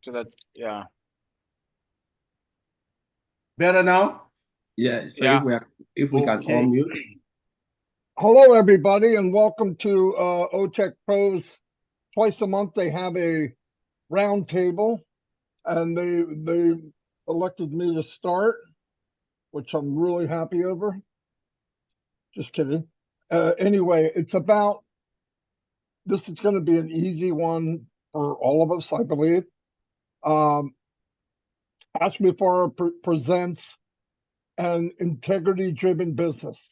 so that, yeah. Better now? Yeah, so Yeah. if we can Okay. unmute. Hello, everybody, and welcome to OTECH Pros. Twice a month, they have a round table, and they elected me to start, which I'm really happy over. Just kidding. Anyway, it's about, this is going to be an easy one for all of us, I believe. Ask Mufareh presents an integrity-driven business.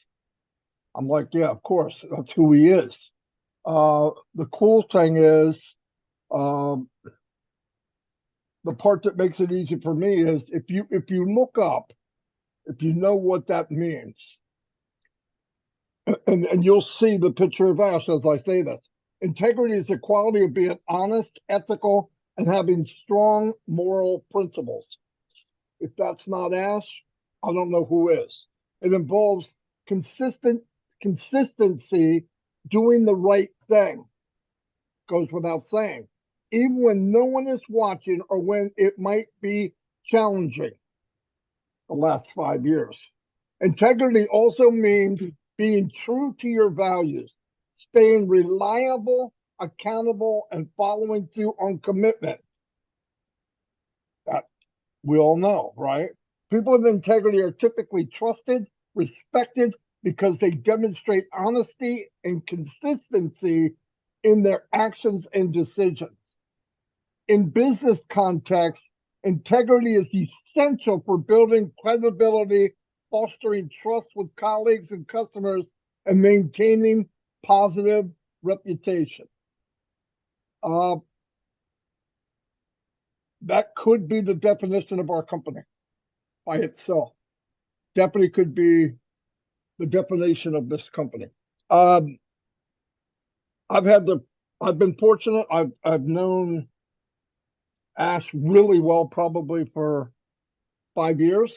I'm like, yeah, of course, that's who he is. The cool thing is, the part that makes it easy for me is if you look up, if you know what that means, and you'll see the picture of Ash as I say this. Integrity is the quality of being honest, ethical, and having strong moral principles. If that's not Ash, I don't know who is. It involves consistency, doing the right thing. Goes without saying, even when no one is watching or when it might be challenging. The last 5 years. Integrity also means being true to your values, staying reliable, accountable, and following through on commitment. That we all know, right? People of integrity are typically trusted, respected, because they demonstrate honesty and consistency in their actions and decisions. In business context, integrity is essential for building credibility, fostering trust with colleagues and customers, and maintaining positive reputation. That could be the definition of our company by itself. Definitely could be the definition of this company. I've been fortunate. I've known Ash really well, probably for 5 years.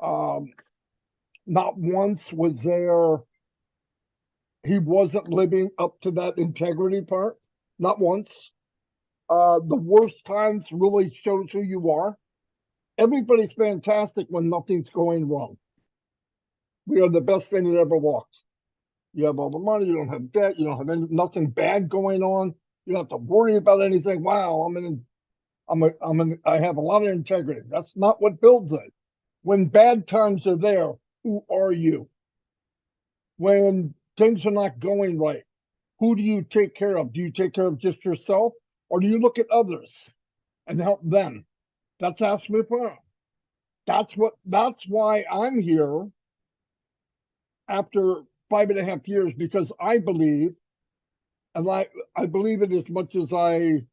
Not once was he wasn't living up to that integrity part. Not once. The worst times really shows who you are. Everybody's fantastic when nothing's going wrong. We are the best thing that ever walked. You have all the money, you don't have debt, you don't have nothing bad going on. You don't have to worry about anything. Wow, I have a lot of integrity. That's not what builds it. When bad times are there, who are you? When things are not going right, who do you take care of? Do you take care of just yourself, or do you look at others and help them? That's Ask Mufareh. That's why I'm here after 5.5 years, because I believe, and I believe it as much as I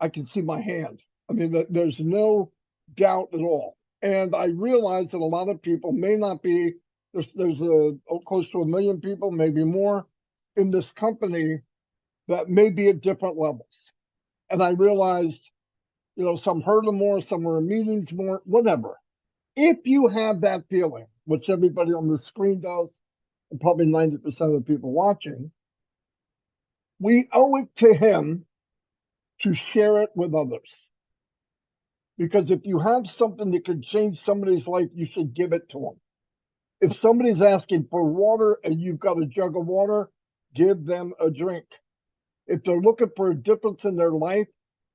can see my hand. I mean, there's no doubt at all. And I realize that a lot of people may not be, there's close to 1 million people, maybe more, in this company that may be at different levels. And I realized, some heard them more, some were in meetings more, whatever. If you have that feeling, which everybody on the screen does, and probably 90% of the people watching, we owe it to him to share it with others. Because if you have something that could change somebody's life, you should give it to them. If somebody's asking for water and you've got a jug of water, give them a drink. If they're looking for a difference in their life,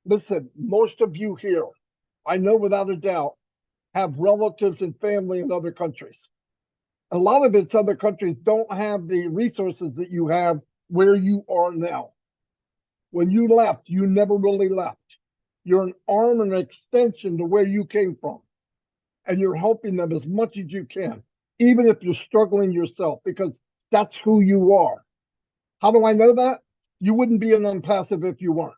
listen, most of you here, I know without a doubt, have relatives and family in other countries. A lot of it's other countries don't have the resources that you have where you are now. When you left, you never really left. You're an arm and an extension to where you came from. And you're helping them as much as you can, even if you're struggling yourself, because that's who you are. How do I know that? You wouldn't be an ONPASSIVE if you weren't.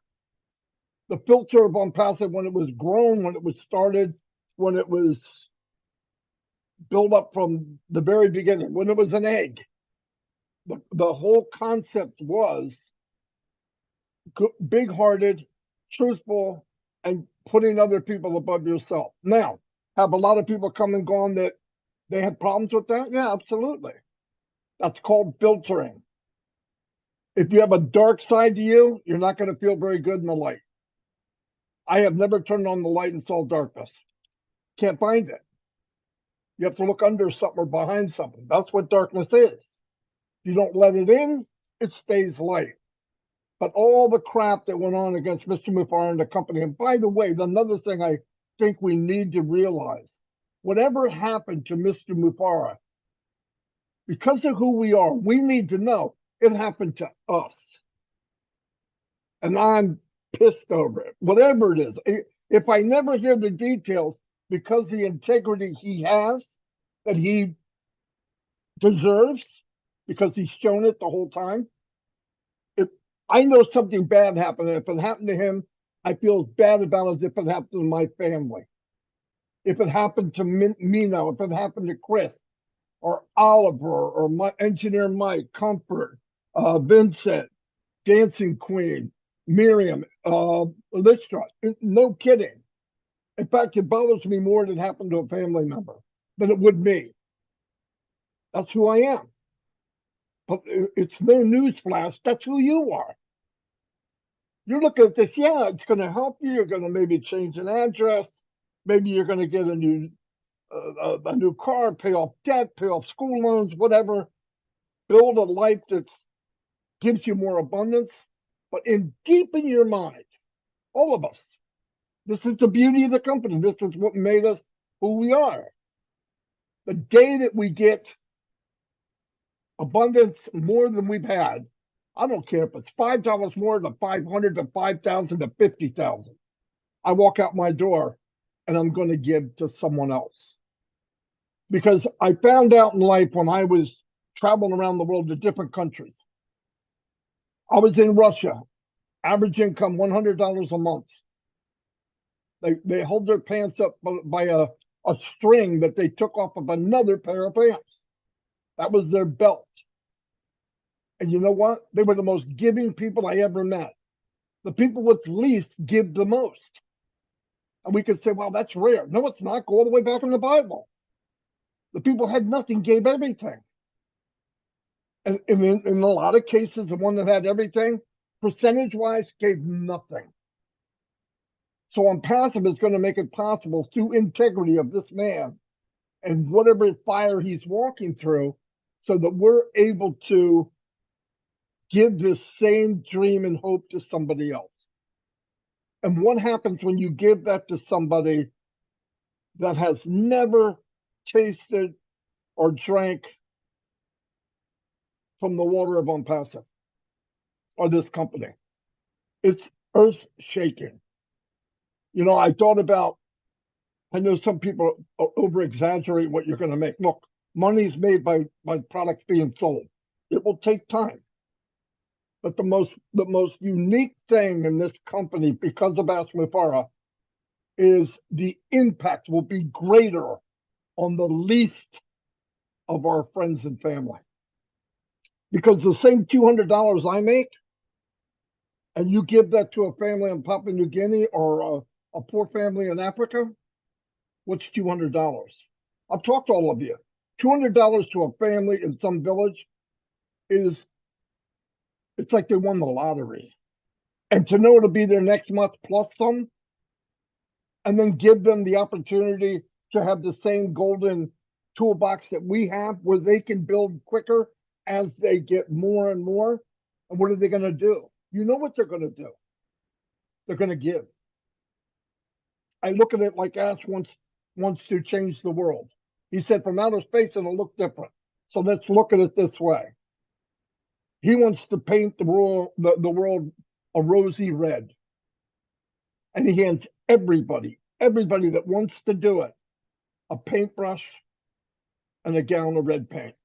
The filter of ONPASSIVE, when it was grown, when it was started, when it was built up from the very beginning, when it was an egg, the whole concept was big-hearted, truthful, and putting other people above yourself. Now, have a lot of people come and gone that they had problems with that? Yeah, absolutely. That's called filtering. If you have a dark side to you, you're not going to feel very good in the light. I have never turned on the light and saw darkness. Can't find it. You have to look under something or behind something. That's what darkness is. If you don't let it in, it stays light. But all the crap that went on against Mr. Mufareh and the company, and by the way, another thing I think we need to realize, whatever happened to Mr. Mufareh, because of who we are, we need to know it happened to us. And I'm pissed over it, whatever it is. If I never hear the details, because the integrity he has, that he deserves, because he's shown it the whole time, I know something bad happened. If it happened to him, I feel as bad about it as if it happened to my family. If it happened to Mino, if it happened to Chris, or Oliver, or my engineer Mike, Comfort, Vincent, Dancing Queen, Miriam, Lystra. No kidding. In fact, it bothers me more that it happened to a family member than it would me. That's who I am. But it's no newsflash. That's who you are. You're looking at this, yeah, it's going to help you. You're going to maybe change an address. Maybe you're going to get a new car, pay off debt, pay off school loans, whatever. Build a life that gives you more abundance. But deep in your mind, all of us, this is the beauty of the company. This is what made us who we are. The day that we get abundance more than we've had, I don't care if it's $5 more to 500 to 5,000 to 50,000. I walk out my door and I'm going to give to someone else. Because I found out in life when I was traveling around the world to different countries. I was in Russia, average income $100 a month. They hold their pants up by a string that they took off of another pair of pants. That was their belt. And you know what? They were the most giving people I ever met. The people with least give the most. And we could say, well, that's rare. No, it's not. Go all the way back in the Bible. The people had nothing, gave everything. And in a lot of cases, the one that had everything, percentage-wise, gave nothing. So ONPASSIVE is going to make it possible through integrity of this man and whatever fire he's walking through, so that we're able to give this same dream and hope to somebody else. And what happens when you give that to somebody that has never tasted or drank from the water of ONPASSIVE or this company? It's earth shaking. You know, I thought about, I know some people over exaggerate what you're going to make. Look, money's made by products being sold. It will take time. But the most unique thing in this company, because of Mufareh, is the impact will be greater on the least of our friends and family. Because the same $200 I make, and you give that to a family in Papua New Guinea or a poor family in Africa, what's $200? I've talked to all of you. $200 to a family in some village it's like they won the lottery. And to know it'll be there next month plus some, and then give them the opportunity to have the same golden toolbox that we have, where they can build quicker as they get more and more. And what are they going to do? You know what they're going to do. They're going to give. I look at it like Ash wants to change the world. He said from outer space it'll look different. So let's look at it this way. He wants to paint the world a rosy red. And he hands everybody that wants to do it, a paintbrush and a gallon of red paint.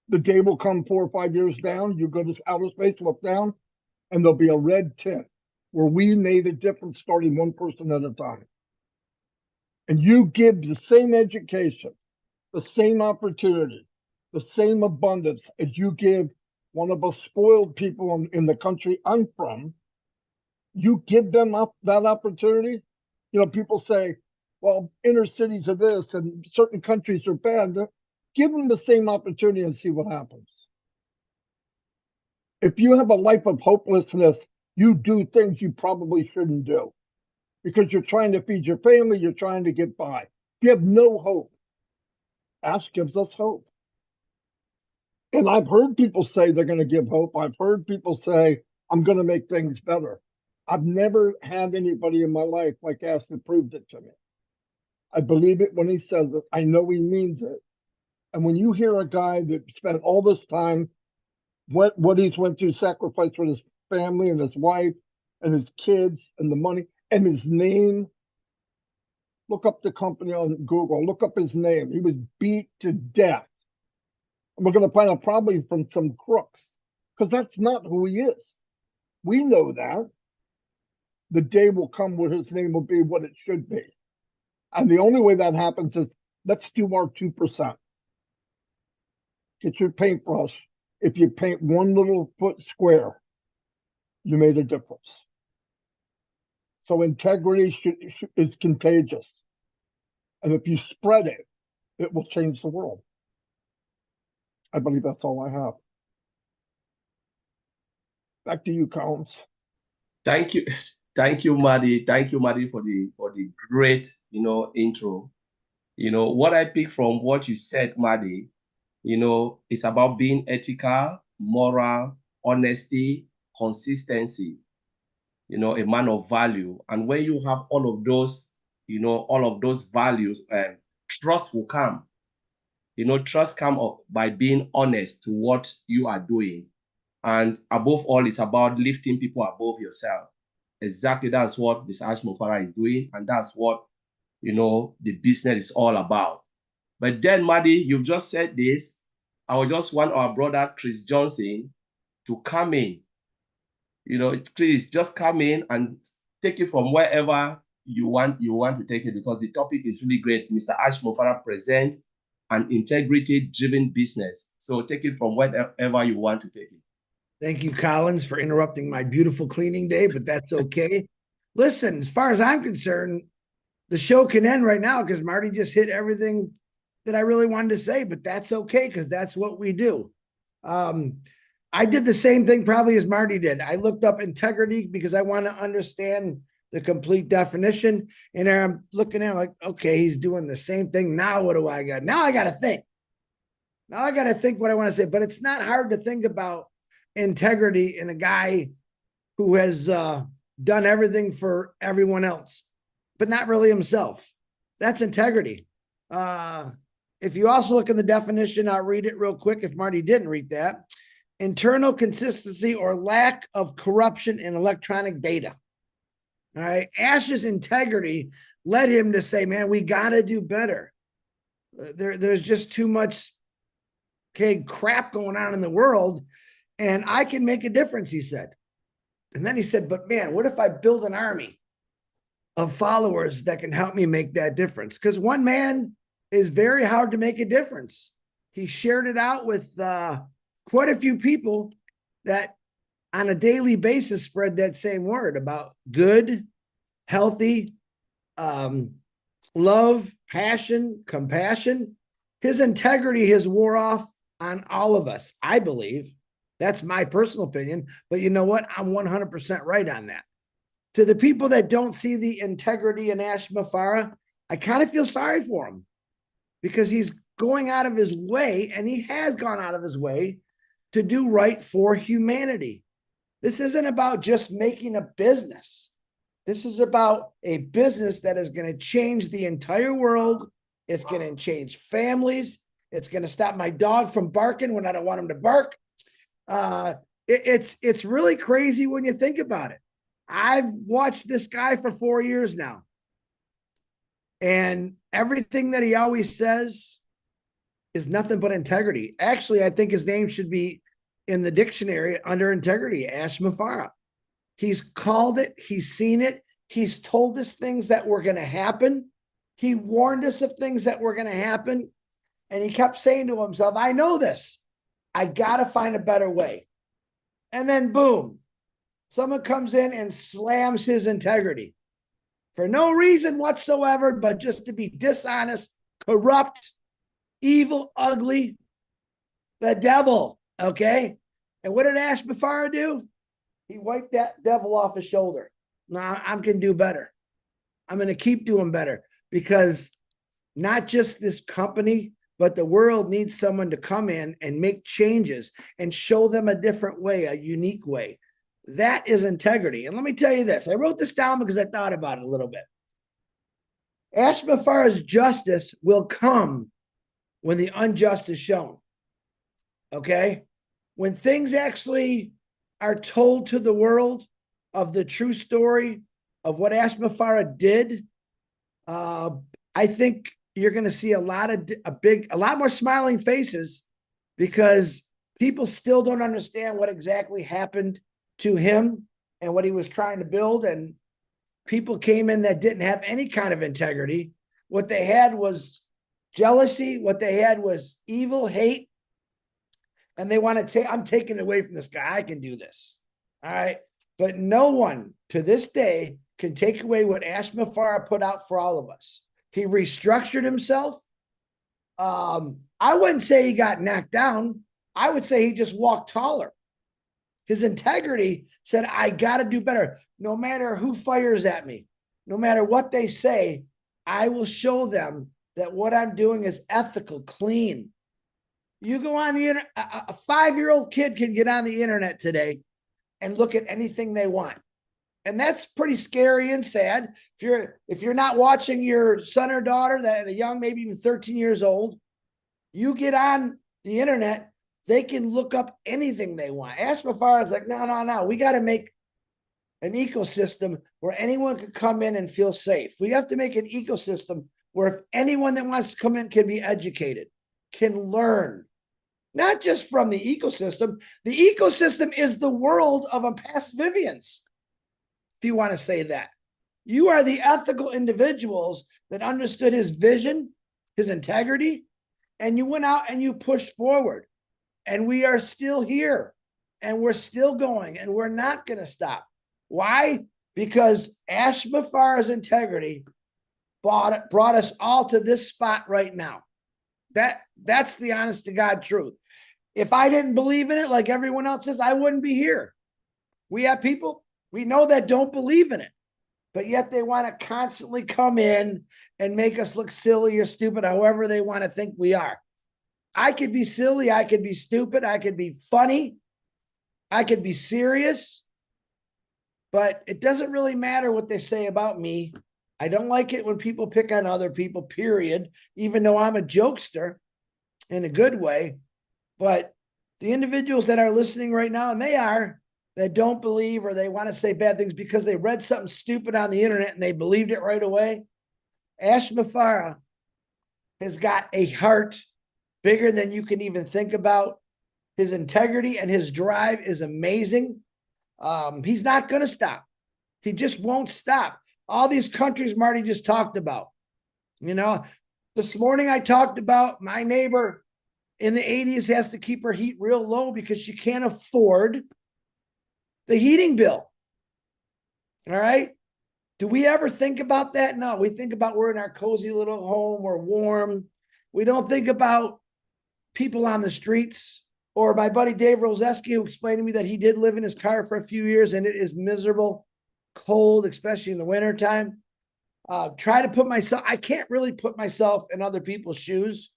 The day will come 4 or 5 years down, you go to outer space, look down, and there'll be a red tint where we made a difference starting one person at a time. And you give the same education, the same opportunity, the same abundance as you give one of us spoiled people in the country I'm from. You give them up that opportunity. You know, people say, well, inner cities are this and certain countries are bad. Give them the same opportunity and see what happens. If you have a life of hopelessness, you do things you probably shouldn't do. because you're trying to feed your family, you're trying to get by. If you have no hope, Ash gives us hope. And I've heard people say they're going to give hope. I've heard people say, I'm going to make things better. I've never had anybody in my life like Ash that proved it to me. I believe it when he says it. I know he means it. And when you hear a guy that spent all this time, what he's went through, sacrifice with his family and his wife and his kids and the money and his name, look up the company on Google, look up his name. He was beat to death. And we're going to find out probably from some crooks, because that's not who he is. We know that. The day will come where his name will be what it should be. And the only way that happens is, let's do our 2%. Get your paintbrush. If you paint one little foot square, you made a difference. So integrity is contagious. And if you spread it, it will change the world. I believe that's all I have. Back to you, Collins. Thank you. Thank you, Maddie. Thank you, Maddie, for the great, intro. What I pick from what you said, Maddie, it's about being ethical, moral, honesty, consistency, a man of value. And when you have all of those, all of those values, trust will come. Trust comes up by being honest to what you are doing. And above all, it's about lifting people above yourself. Exactly, that's what Mr. Ash Mufareh is doing. And that's what, the business is all about. But then, Maddie, you've just said this. I would just want our brother, Chris Johnson, to come in. Chris, just come in and take it from wherever you want to take it, because the topic is really great. Mr. Ash Mufareh presents an integrity-driven business. So take it from wherever you want to take it. Thank you, Collins, for interrupting my beautiful cleaning day, but that's okay. Listen, as far as I'm concerned, the show can end right now because Marty just hit everything that I really wanted to say, but that's okay because that's what we do. I did the same thing probably as Marty did. I looked up integrity because I want to understand the complete definition. And I'm looking at it like, okay, he's doing the same thing. Now what do I got? Now I got to think. Now I got to think what I want to say, but it's not hard to think about integrity in a guy who has done everything for everyone else, but not really himself. That's integrity. If you also look in the definition, I'll read it real quick if Marty didn't read that. Internal consistency or lack of corruption in electronic data. All right. Ash's integrity led him to say, man, we got to do better. There's just too much crap going on in the world, and I can make a difference, he said. And then he said, but man, what if I build an army of followers that can help me make that difference? Because one man is very hard to make a difference. He shared it out with quite a few people that on a daily basis spread that same word about good, healthy, love, passion, compassion. His integrity has wore off on all of us, I believe. That's my personal opinion. But you know what? I'm 100% right on that. To the people that don't see the integrity in Ash Mufareh, I kind of feel sorry for him because he's going out of his way, and he has gone out of his way to do right for humanity. This isn't about just making a business. This is about a business that is going to change the entire world. It's going to change families. It's going to stop my dog from barking when I don't want him to bark. It's really crazy when you think about it. I've watched this guy for 4 years now, and everything that he always says is nothing but integrity. Actually, I think his name should be in the dictionary under integrity, Ash Mufareh. He's called it. He's seen it. He's told us things that were going to happen. He warned us of things that were going to happen. And he kept saying to himself, I know this. I got to find a better way. And then boom, someone comes in and slams his integrity for no reason whatsoever, but just to be dishonest, corrupt, evil, ugly, the devil. Okay. And what did Ash Mufareh do? He wiped that devil off his shoulder. Now I can do better. I'm going to keep doing better, because not just this company, but the world needs someone to come in and make changes and show them a different way, a unique way. That is integrity. And let me tell you this. I wrote this down because I thought about it a little bit. Ashmafar's justice will come when the unjust is shown. Okay? When things actually are told to the world of the true story of what Ashmafarah did, I think you're going to see a lot more smiling faces, because people still don't understand what exactly happened to him and what he was trying to build. And people came in that didn't have any kind of integrity. What they had was jealousy. What they had was evil, hate. And they want to take, I'm taking it away from this guy. I can do this. All right. But no one to this day can take away what Ashmafarah put out for all of us. He restructured himself. I wouldn't say he got knocked down. I would say he just walked taller. His integrity said, I got to do better. No matter who fires at me, no matter what they say, I will show them that what I'm doing is ethical, clean. You go on the internet, a 5-year-old kid can get on the internet today and look at anything they want. And that's pretty scary and sad. If you're not watching your son or daughter that are young, maybe even 13 years old, you get on the internet, they can look up anything they want. Ashmafarah is like, no. We got to make an ecosystem where anyone can come in and feel safe. We have to make an ecosystem where if anyone that wants to come in can be educated, can learn, not just from the ecosystem. The ecosystem is the world of Impassivians. If you want to say that, you are the ethical individuals that understood his vision, his integrity, and you went out and you pushed forward. And we are still here, and we're still going, and we're not going to stop. Why? Because Ashmafarah's integrity brought us all to this spot right now. That's the honest to God truth. If I didn't believe in it like everyone else says, I wouldn't be here. We have people we know that don't believe in it, but yet they want to constantly come in and make us look silly or stupid, however they want to think we are. I could be silly, I could be stupid, I could be funny, I could be serious, but it doesn't really matter what they say about me. I don't like it when people pick on other people, period, even though I'm a jokester in a good way. But the individuals that are listening right now, and they are, that don't believe or they want to say bad things because they read something stupid on the internet and they believed it right away. Ashmafarah has got a heart bigger than you can even think about. His integrity and his drive is amazing. He's not going to stop. He just won't stop. All these countries Marty just talked about. You know, this morning I talked about my neighbor in the 80s has to keep her heat real low because she can't afford the heating bill. All right. Do we ever think about that? No, we think about we're in our cozy little home, we're warm. We don't think about people on the streets. Or my buddy Dave Roseski, who explained to me that he did live in his car for a few years and it is miserable, cold, especially in the wintertime. Try to put myself, I can't really put myself in other people's shoes,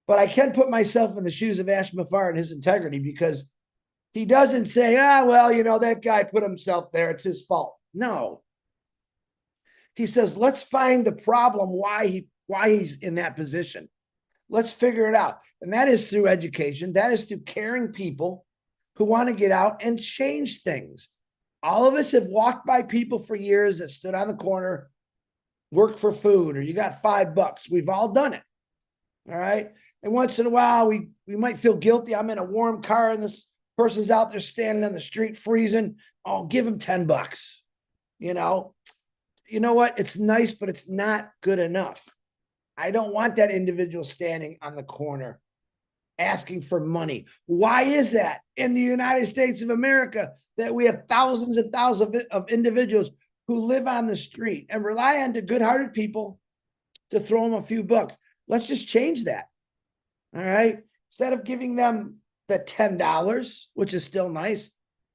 but I can put myself in the shoes of Ashmafarah and his integrity, because he doesn't say, well, you know, that guy put himself there, it's his fault. No. He says, let's find the problem, why he's in that position. Let's figure it out. And that is through education. That is through caring people who want to get out and change things. All of us have walked by people for years that stood on the corner, worked for food, or you got $5. We've all done it. All right. And once in a while, we might feel guilty. I'm in a warm car and this person's out there standing on the street freezing. I'll give him $10. You know what? It's nice, but it's not good enough. I don't want that individual standing on the corner asking for money. Why is that in the United States of America that we have thousands and thousands of individuals who live on the street and rely on the good-hearted people to throw them a few bucks? Let's just change that. All right. Instead of giving them the $10, which is still nice,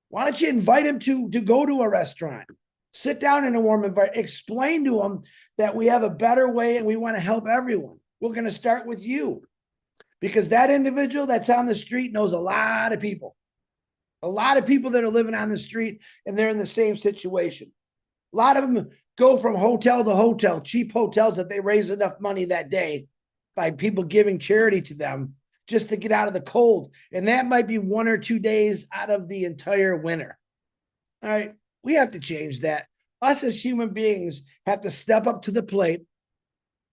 why don't you invite them to go to a restaurant, Sit down in a warm environment, explain to them that we have a better way and we want to help everyone. We're going to start with you, because that individual that's on the street knows a lot of people that are living on the street, and they're in the same situation. A lot of them go from hotel to hotel, cheap hotels that they raise enough money that day by people giving charity to them just to get out of the cold. And that might be 1 or 2 days out of the entire winter. All right. We have to change that. Us as human beings have to step up to the plate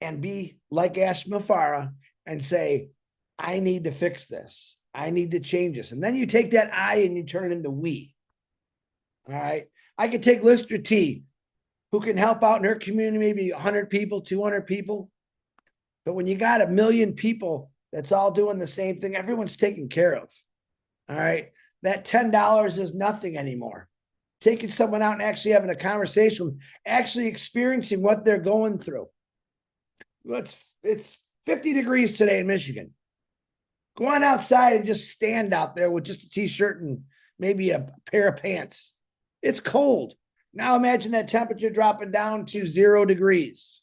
and be like Ash Mufareh and say, I need to fix this. I need to change this. And then you take that I and you turn into we. All right. I could take Lister T, who can help out in her community, maybe 100 people, 200 people. But when you got 1 million people that's all doing the same thing, everyone's taken care of. All right. That $10 is nothing anymore. Taking someone out and actually having a conversation, actually experiencing what they're going through. It's 50 degrees today in Michigan. Go on outside and just stand out there with just a t-shirt and maybe a pair of pants. It's cold. Now imagine that temperature dropping down to 0 degrees.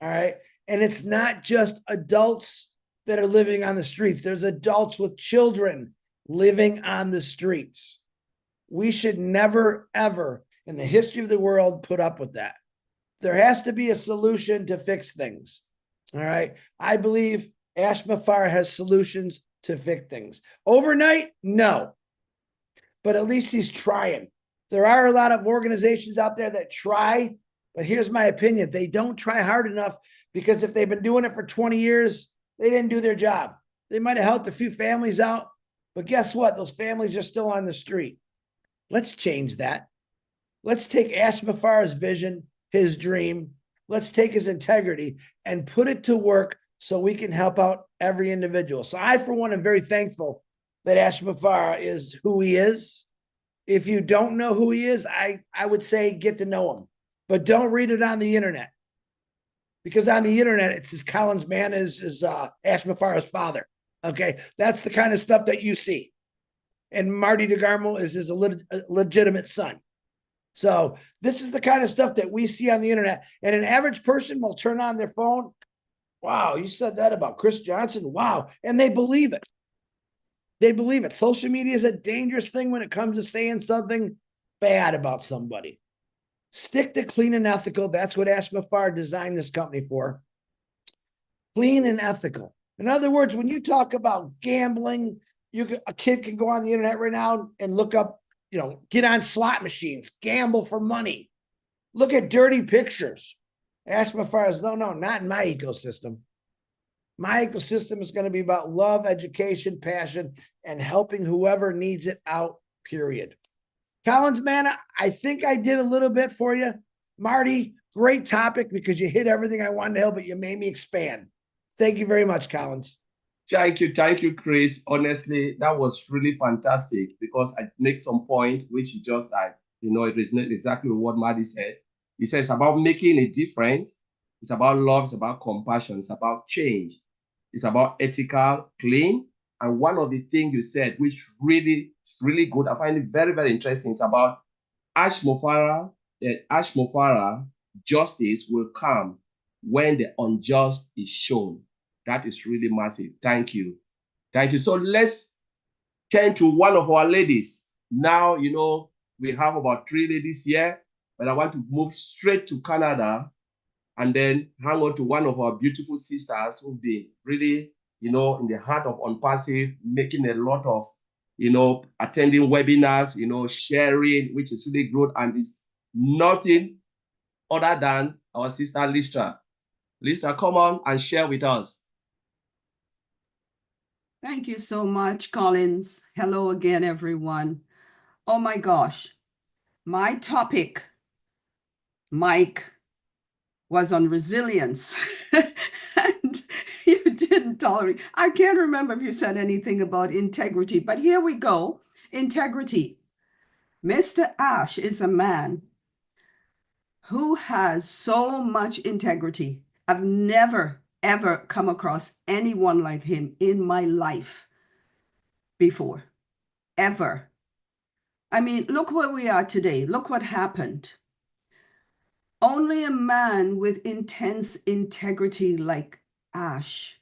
All right. And it's not just adults that are living on the streets. There's adults with children living on the streets. We should never, ever in the history of the world put up with that. There has to be a solution to fix things. All right. I believe Ash Mufareh has solutions to fix things. Overnight, no. But at least he's trying. There are a lot of organizations out there that try, but here's my opinion. They don't try hard enough, because if they've been doing it for 20 years, they didn't do their job. They might have helped a few families out, but guess what? Those families are still on the street. Let's change that. Let's take Ash Mufareh's vision, his dream. Let's take his integrity and put it to work so we can help out every individual. So I, for one, am very thankful that Ash Mufareh is who he is. If you don't know who he is, I would say get to know him, but don't read it on the internet, because on the internet, it says Collins Mann is Ash Mufareh's father. Okay. That's the kind of stuff that you see. And Marty DeGarmo is his legitimate son. So this is the kind of stuff that we see on the internet. And an average person will turn on their phone. Wow, you said that about Chris Johnson. Wow. And they believe it. They believe it. Social media is a dangerous thing when it comes to saying something bad about somebody. Stick to clean and ethical. That's what Ash Mufareh designed this company for. Clean and ethical. In other words, when you talk about gambling, a kid can go on the internet right now and look up, get on slot machines, gamble for money. Look at dirty pictures. Ash Mufareh says, no, not in my ecosystem. My ecosystem is going to be about love, education, passion, and helping whoever needs it out, period. Collins, man, I think I did a little bit for you. Marty, great topic, because you hit everything I wanted to help, but you made me expand. Thank you very much, Collins. Thank you, Chris. Honestly, that was really fantastic, because I make some point which you just it resonates exactly with what Marty said. He said it's about making a difference. It's about love. It's about compassion. It's about change. It's about ethical, clean. And one of the things you said, which really good, I find it very, very interesting, is about Ash Mufareh. Ash Mufareh, justice will come when the unjust is shown. That is really massive. Thank you. Thank you. So let's turn to one of our ladies. Now, we have about 3 ladies here, but I want to move straight to Canada and then hang on to one of our beautiful sisters who've been really, in the heart of ONPASSIVE, making a lot of, attending webinars, sharing, which is really good. And it's nothing other than our sister, Listra. Listra, come on and share with us. Thank you so much, Collins. Hello again, everyone. Oh my gosh. My topic, Mike, was on resilience. And you didn't tolerate. I can't remember if you said anything about integrity, but here we go. Integrity. Mr. Ash is a man who has so much integrity. I've never, ever come across anyone like him in my life before, ever. I mean, look where we are today. Look what happened. Only a man with intense integrity like Ash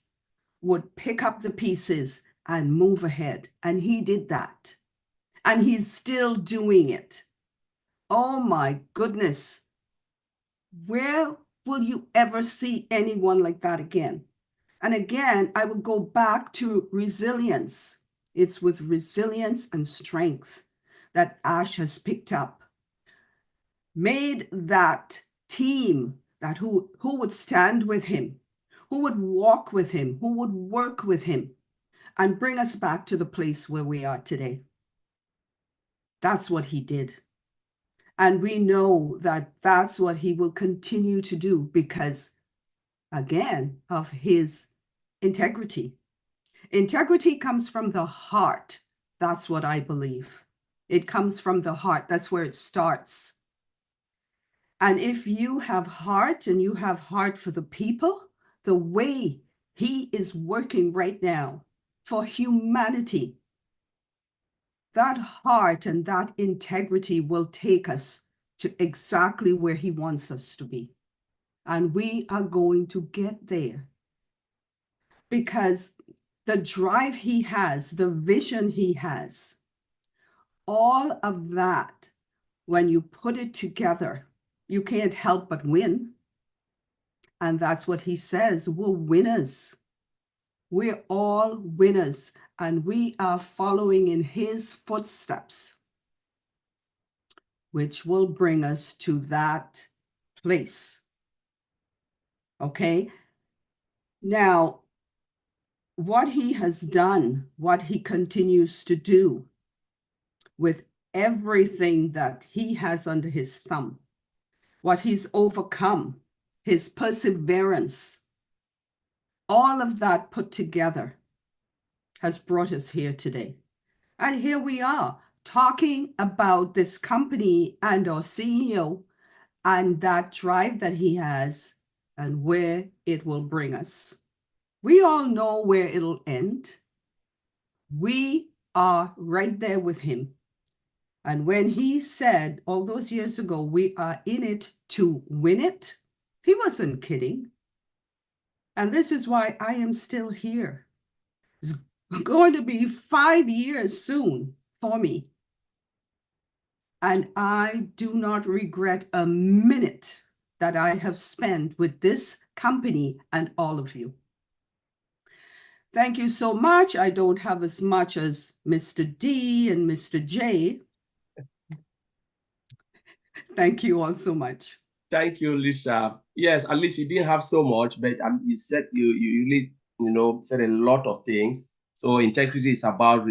would pick up the pieces and move ahead. And he did that. And he's still doing it. Oh my goodness. Where will you ever see anyone like that again? And again, I would go back to resilience. It's with resilience and strength that Ash has picked up, made that team that who would stand with him, who would walk with him, who would work with him, and bring us back to the place where we are today. That's what he did. And we know that that's what he will continue to do because, again, of his integrity. Integrity comes from the heart. That's what I believe. It comes from the heart. That's where it starts. And if you have heart and you have heart for the people, the way he is working right now for humanity, that heart and that integrity will take us to exactly where he wants us to be. And we are going to get there because the drive he has, the vision he has, all of that, when you put it together, you can't help but win. And that's what he says, we're winners. We're all winners, and we are following in his footsteps, which will bring us to that place. Okay? Now, what he has done, what he continues to do with everything that he has under his thumb, what he's overcome, his perseverance, all of that put together has brought us here today. And here we are talking about this company and our CEO and that drive that he has and where it will bring us. We all know where it'll end. We are right there with him. And when he said all those years ago, we are in it to win it, he wasn't kidding. And this is why I am still here. It's going to be 5 years soon for me. And I do not regret a minute that I have spent with this company and all of you. Thank you so much. I don't have as much as Mr. D and Mr. J. Thank you all so much. Thank you, Lisa. Yes, at least you didn't have so much, but you said you really, said a lot of things. So integrity is about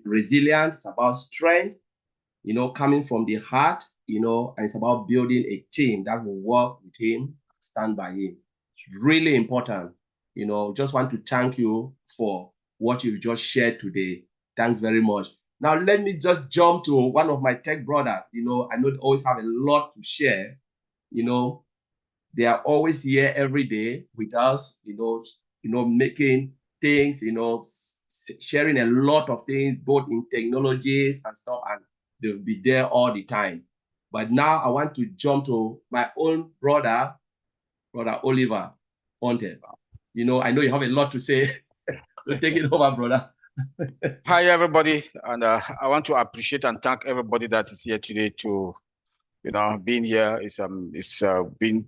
resilience, it's about strength, coming from the heart, and it's about building a team that will work with him, stand by him. It's really important. Just want to thank you for what you've just shared today. Thanks very much. Now, let me just jump to one of my tech brothers. I know they always have a lot to share. They are always here every day with us, making things, sharing a lot of things, both in technologies and stuff, and they'll be there all the time. But now I want to jump to my own brother Oliver Ponte. I know you have a lot to say. So take it over, brother. Hi, everybody. And I want to appreciate and thank everybody that is here today to, being here. It's been,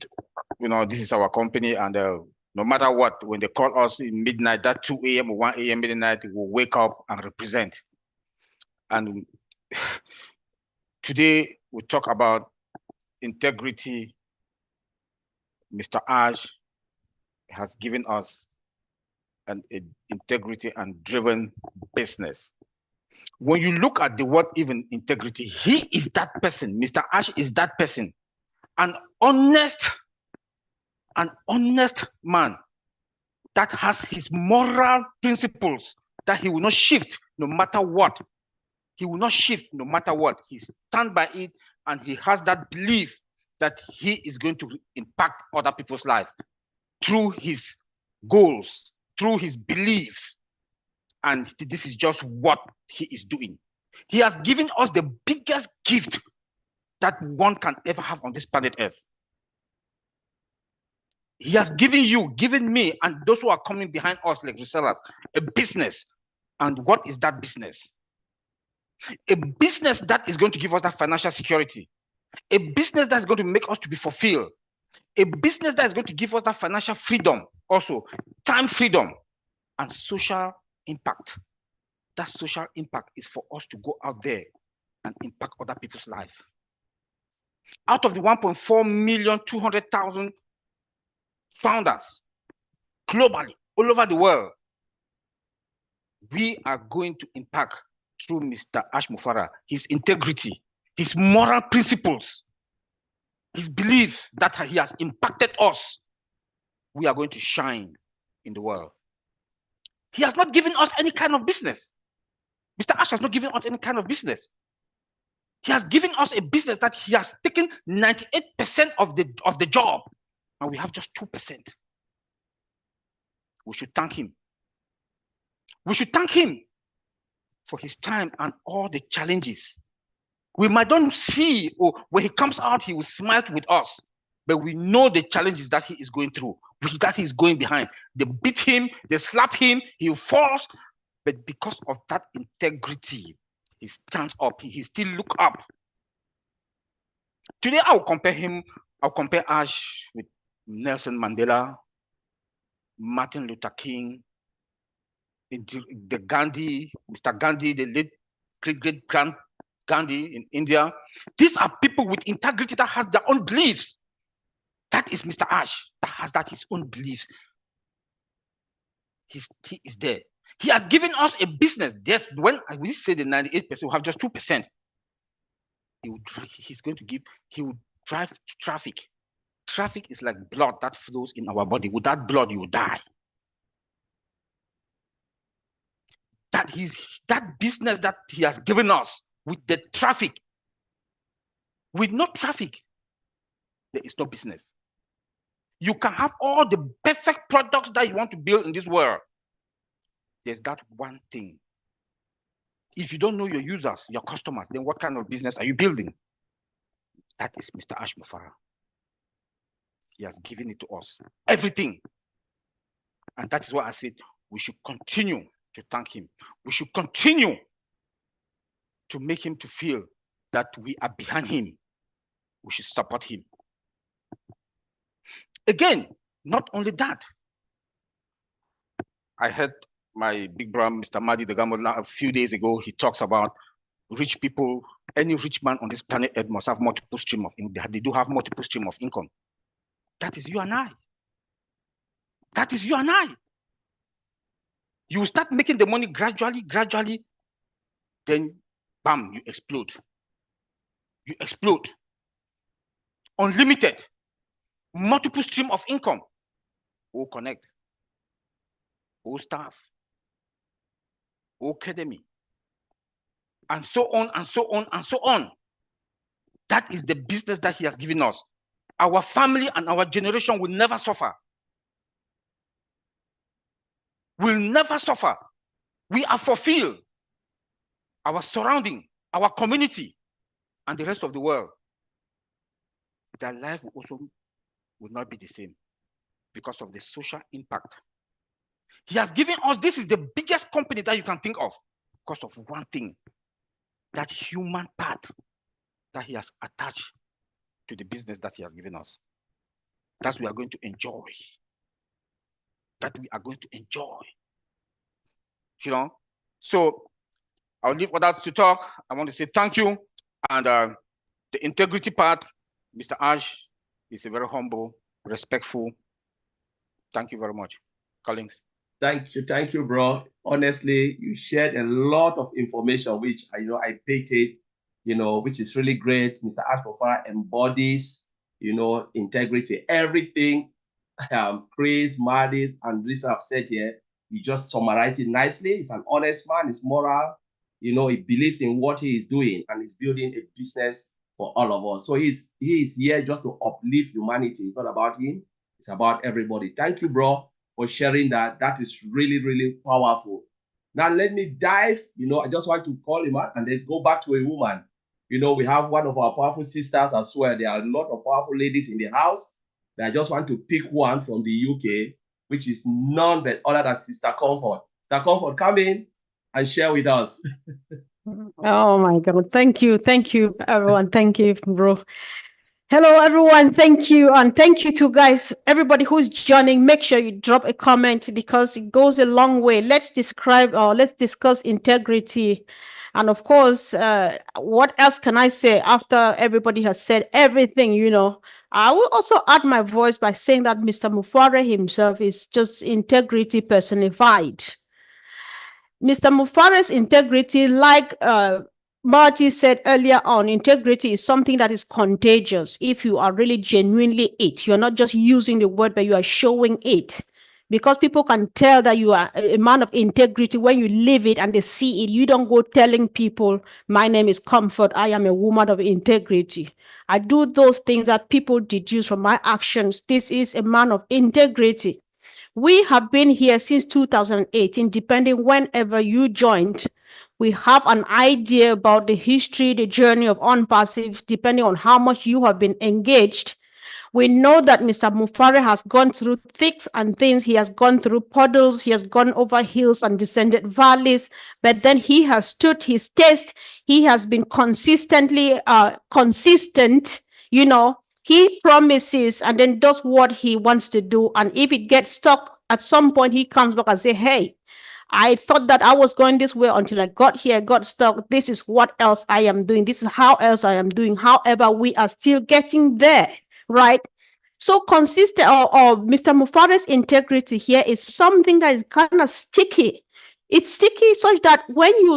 this is our company. And no matter what, when they call us in midnight, that 2 a.m. or 1 a.m. midnight, we'll wake up and represent. And today we talk about integrity. Mr. Ash has given us an integrity and driven business. When you look at the word even integrity, he is that person. Mr. Ash is that person. An honest man that has his moral principles that he will not shift no matter what. He will not shift no matter what. He stands by it, and he has that belief that he is going to impact other people's life through his goals, through his beliefs. And this is just what he is doing. He has given us the biggest gift that one can ever have on this planet Earth. He has given you, given me, and those who are coming behind us like resellers, a business. And what is that business? A business that is going to give us that financial security. A business that is going to make us to be fulfilled. A business that is going to give us that financial freedom, also time freedom and social impact. That social impact is for us to go out there and impact other people's life. Out of the 1.4,200,000 founders globally, all over the world, we are going to impact through Mr. Ash Mufareh, his integrity, his moral principles, his belief that he has impacted us. We are going to shine in the world. He has not given us any kind of business. Mr. Ash has not given us any kind of business. He has given us a business that he has taken 98% of the job, and we have just 2%. We should thank him. We should thank him for his time and all the challenges. We might not see, or when he comes out, he will smile with us, but we know the challenges that he is going through, that he is going behind. They beat him, they slap him, he falls, but because of that integrity, he stands up, he still look up. Today, I'll compare Ash with Nelson Mandela, Martin Luther King, the Gandhi, Mr. Gandhi, the late great-grand Gandhi in India. These are people with integrity that has their own beliefs. That is Mr. Ash, that has his own beliefs. He is there. He has given us a business. Yes, when we say the 98%, we have just 2%. He will drive traffic. Traffic is like blood that flows in our body. Without blood, you will die. That business that he has given us with the traffic. With no traffic, there is no business. You can have all the perfect products that you want to build in this world. There's that one thing. If you don't know your users, your customers, then what kind of business are you building? That is Mr. Ash Mufareh. He has given it to us, everything. And that is why I said we should continue to thank him. We should continue to make him to feel that we are behind him. We should support him. Again, not only that, I heard my big brother, Mr. Madi Degamo, a few days ago, he talks about rich people. Any rich man on this planet Earth must have multiple streams of income. They do have multiple streams of income. That is you and I. That is you and I. You start making the money gradually, then bam, you explode. You explode. Unlimited. Multiple stream of income. OConnect. OStaff. OCademey. And so on and so on and so on. That is the business that he has given us. Our family and our generation will never suffer. Will never suffer. We are fulfilled. Our surrounding, our community, and the rest of the world, their life will not be the same because of the social impact. He has given us, this is the biggest company that you can think of because of one thing, that human part that he has attached to the business that he has given us. That we are going to enjoy. That we are going to enjoy. You know, so I'll leave others to talk. I want to say thank you. And the integrity part, Mr. Ash is a very humble, respectful. Thank you very much. Collins. Thank you, bro. Honestly, you shared a lot of information, which I picked it, which is really great. Mr. Ash Mufareh embodies, integrity. Everything Chris, Marty, and Lisa have said here, you just summarize it nicely. He's an honest man, he's moral, he believes in what he is doing, and he's building a business for all of us. So he is here just to uplift humanity. It's not about him, it's about everybody. Thank you, bro, for sharing that. That is really, really powerful. Now let me dive, I just want to call him out and then go back to a woman. We have one of our powerful sisters as well. There are a lot of powerful ladies in the house. I just want to pick one from the UK, which is none but other than Sister Comfort. Sister Comfort, come in and share with us. Oh my God. Thank you, everyone. Thank you, bro. Hello, everyone. Thank you. And thank you to guys, everybody who's joining. Make sure you drop a comment because it goes a long way. Let's discuss integrity. And of course, what else can I say after everybody has said everything, I will also add my voice by saying that Mr. Mufareh himself is just integrity personified. Mr. Mufareh's integrity, like Marty said earlier on, integrity is something that is contagious. If you are really genuinely it, you're not just using the word, but you are showing it. Because people can tell that you are a man of integrity when you live it and they see it. You don't go telling people, my name is Comfort, I am a woman of integrity. I do those things that people deduce from my actions. This is a man of integrity. We have been here since 2018, depending whenever you joined. We have an idea about the history, the journey of ONPASSIVE, depending on how much you have been engaged. We know that Mr. Mufareh has gone through thicks and thins. He has gone through puddles. He has gone over hills and descended valleys. But then he has stood his test. He has been consistently consistent, He promises and then does what he wants to do. And if it gets stuck, at some point he comes back and say, hey, I thought that I was going this way until I got here, got stuck. This is what else I am doing. This is how else I am doing. However, we are still getting there, right? So consistent or Mr. Mufareh's integrity here is something that is kind of sticky. It's sticky such that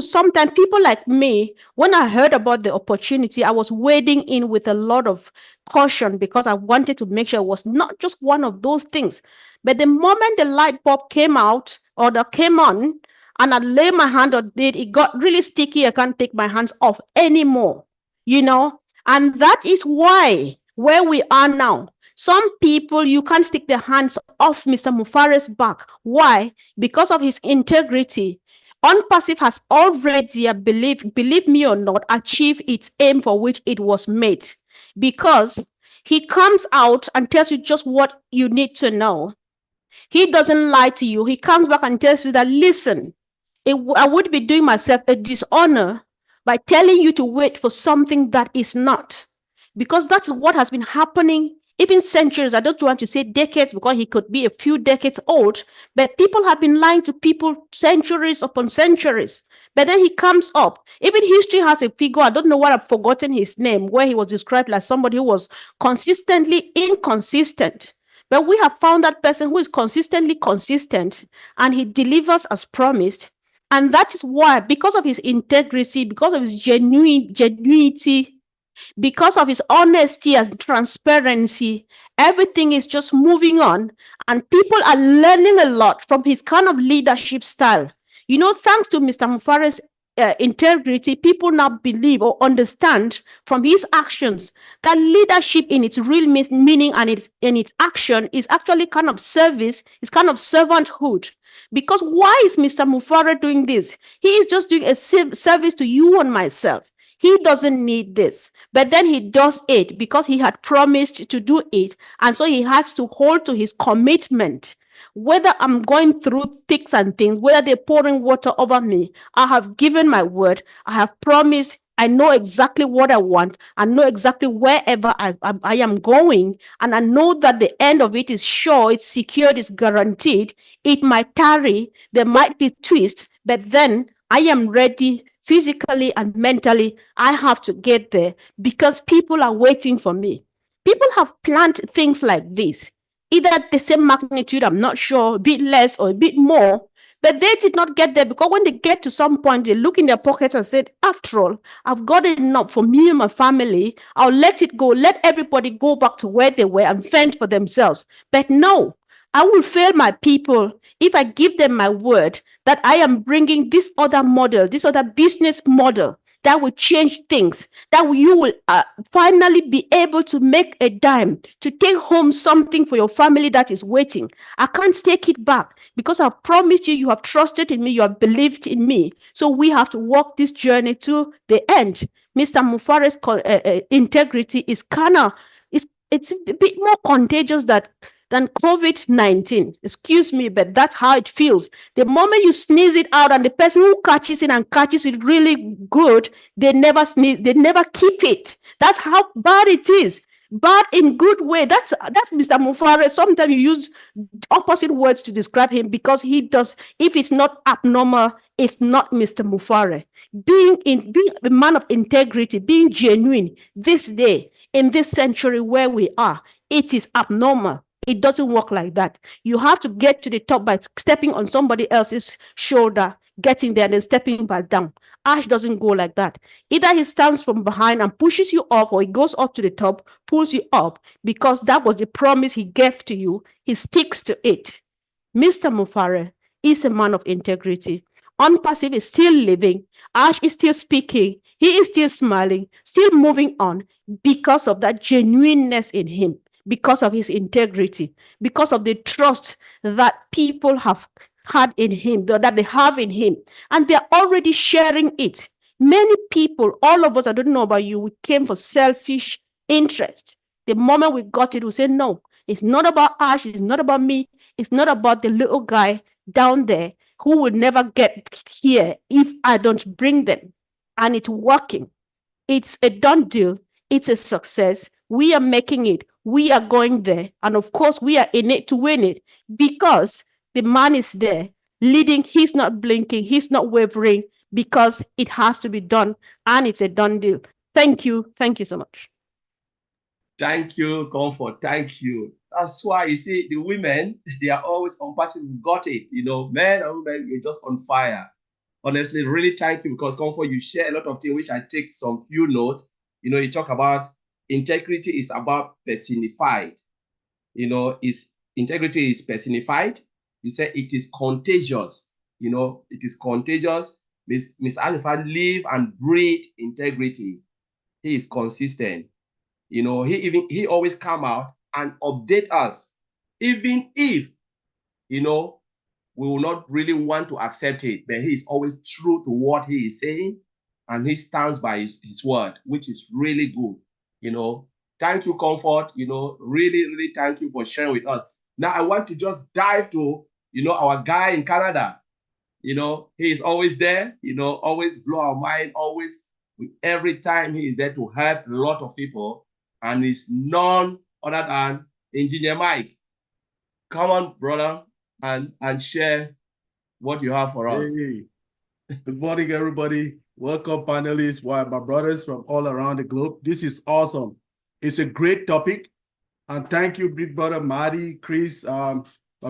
sometimes people like me, when I heard about the opportunity, I was wading in with a lot of caution because I wanted to make sure it was not just one of those things. But the moment the light bulb came out or that came on and I lay my hand on it, it got really sticky. I can't take my hands off anymore, and that is why where we are now. Some people, you can't stick their hands off Mr. Mufareh's back. Why? Because of his integrity. ONPASSIVE has already, believe me or not, achieved its aim for which it was made. Because he comes out and tells you just what you need to know. He doesn't lie to you. He comes back and tells you that, listen, I would be doing myself a dishonor by telling you to wait for something that is not. Because that's what has been happening even centuries. I don't want to say decades because he could be a few decades old, but people have been lying to people centuries upon centuries. But then he comes up. Even history has a figure, I don't know what, I've forgotten his name, where he was described as somebody who was consistently inconsistent. But we have found that person who is consistently consistent and he delivers as promised. And that is why, because of his integrity, because of his genuinity, because of his honesty and transparency, everything is just moving on. And people are learning a lot from his kind of leadership style. Thanks to Mr. Mufareh's integrity, people now believe or understand from his actions that leadership in its real meaning and its action is actually kind of service, it's kind of servanthood. Because why is Mr. Mufareh doing this? He is just doing a service to you and myself. He doesn't need this, but then he does it because he had promised to do it. And so he has to hold to his commitment. Whether I'm going through thicks and things, whether they're pouring water over me, I have given my word. I have promised. I know exactly what I want. I know exactly wherever I am going. And I know that the end of it is sure, it's secured, it's guaranteed. It might tarry, there might be twists, but then I am ready physically and mentally. I have to get there because people are waiting for me. People have planned things like this, either the same magnitude, I'm not sure, a bit less or a bit more, but they did not get there because when they get to some point, they look in their pockets and said, after all, I've got enough for me and my family. I'll let it go. Let everybody go back to where they were and fend for themselves. But no, I will fail my people if I give them my word that I am bringing this other model, this other business model that will change things, that you will finally be able to make a dime, to take home something for your family that is waiting. I can't take it back because I've promised you, you have trusted in me, you have believed in me. So we have to walk this journey to the end. Mr. Mufareh's integrity is kind of it's a bit more contagious than COVID-19. Excuse me, but that's how it feels. The moment you sneeze it out and the person who catches it and catches it really good, they never sneeze, they never keep it. That's how bad it is. Bad in good way. That's Mr. Mufareh. Sometimes you use opposite words to describe him because he does. If it's not abnormal, it's not Mr. Mufareh. Being a man of integrity, being genuine this day in this century where we are, it is abnormal. It doesn't work like that. You have to get to the top by stepping on somebody else's shoulder, getting there, and then stepping back down. Ash doesn't go like that. Either he stands from behind and pushes you up, or he goes up to the top, pulls you up, because that was the promise he gave to you. He sticks to it. Mr. Mufareh is a man of integrity. ONPASSIVE is still living. Ash is still speaking. He is still smiling, still moving on because of that genuineness in him, because of his integrity, because of the trust that people have had in him, that they have in him, and they're already sharing it. Many people, all of us, I don't know about you, we came for selfish interest. The moment we got it, we said, no, it's not about Ash, it's not about me, it's not about the little guy down there who will never get here if I don't bring them. And it's working. It's a done deal. It's a success. We are making it. We are going there. And of course, we are in it to win it because the man is there leading. He's not blinking. He's not wavering because it has to be done. And it's a done deal. Thank you. Thank you so much. Thank you, Comfort. Thank you. That's why you see the women, they are always ONPASSIVE. We got it. You know, men and women, you're just on fire. Honestly, really thank you because Comfort, you share a lot of things which I take some few notes. You know, you talk about integrity is about personified. You know, integrity is personified. You say it is contagious. You know, it is contagious. Mr. Alifa live and breathe integrity. He is consistent. You know, he always come out and update us, even if, you know, we will not really want to accept it, but he is always true to what he is saying, and he stands by his word, which is really good. You know, thank you, Comfort. You know, really, really thank you for sharing with us. Now, I want to just dive to, you know, our guy in Canada. You know, he is always there, you know, always blow our mind, always, every time he is there to help a lot of people, and it's none other than Engineer Mike. Come on, brother, and share what you have for us. Hey, good morning, everybody. Welcome, panelists, my brothers from all around the globe. This is awesome. It's a great topic. And thank you, big brother Marty, Chris, my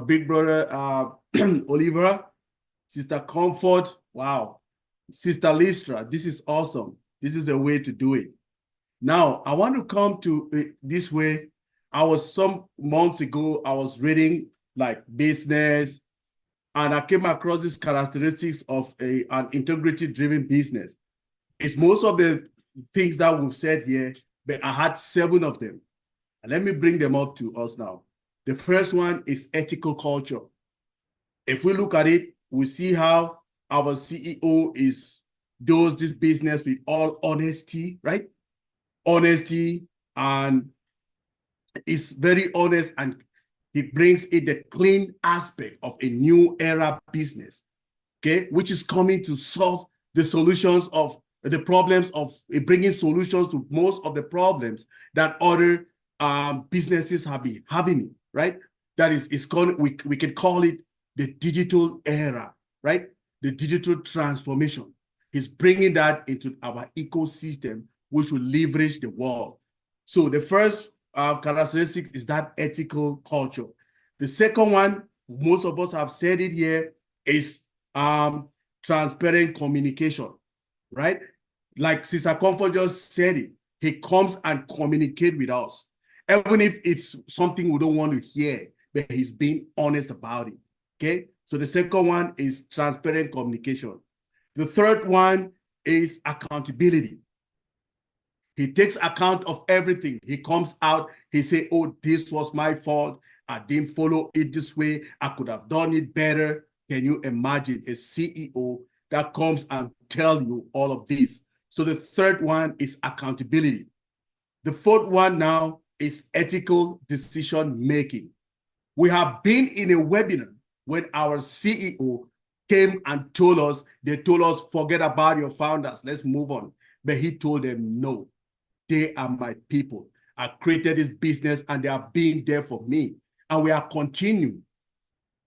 big brother Oliver, Sister Comfort. Wow. Sister Listra, this is awesome. This is the way to do it. Now, I want to come to it this way. Some months ago, I was reading like business, and I came across these characteristics of an integrity-driven business. It's most of the things that we've said here, but I had 7 of them. And let me bring them up to us now. The first one is ethical culture. If we look at it, we see how our CEO does this business with all honesty, right? Honesty, and is very honest, and he brings in the clean aspect of a new era business, okay, which is coming to solve the solutions of the problems of bringing solutions to most of the problems that other businesses have been having, right? That is called, we can call it the digital era, right? The digital transformation. He's bringing that into our ecosystem, which will leverage the world. So the first characteristic is that ethical culture. The second one, most of us have said it here, is transparent communication, right? Like Sister Comfort just said it, he comes and communicates with us, even if it's something we don't want to hear, but he's being honest about it, okay? So the second one is transparent communication. The third one is accountability. He takes account of everything. He comes out, he say, oh, this was my fault. I didn't follow it this way. I could have done it better. Can you imagine a CEO that comes and tell you all of this? So the third one is accountability. The fourth one now is ethical decision making. We have been in a webinar when our CEO came and told us, forget about your founders, let's move on. But he told them, no, they are my people. I created this business and they are being there for me. And we are continuing.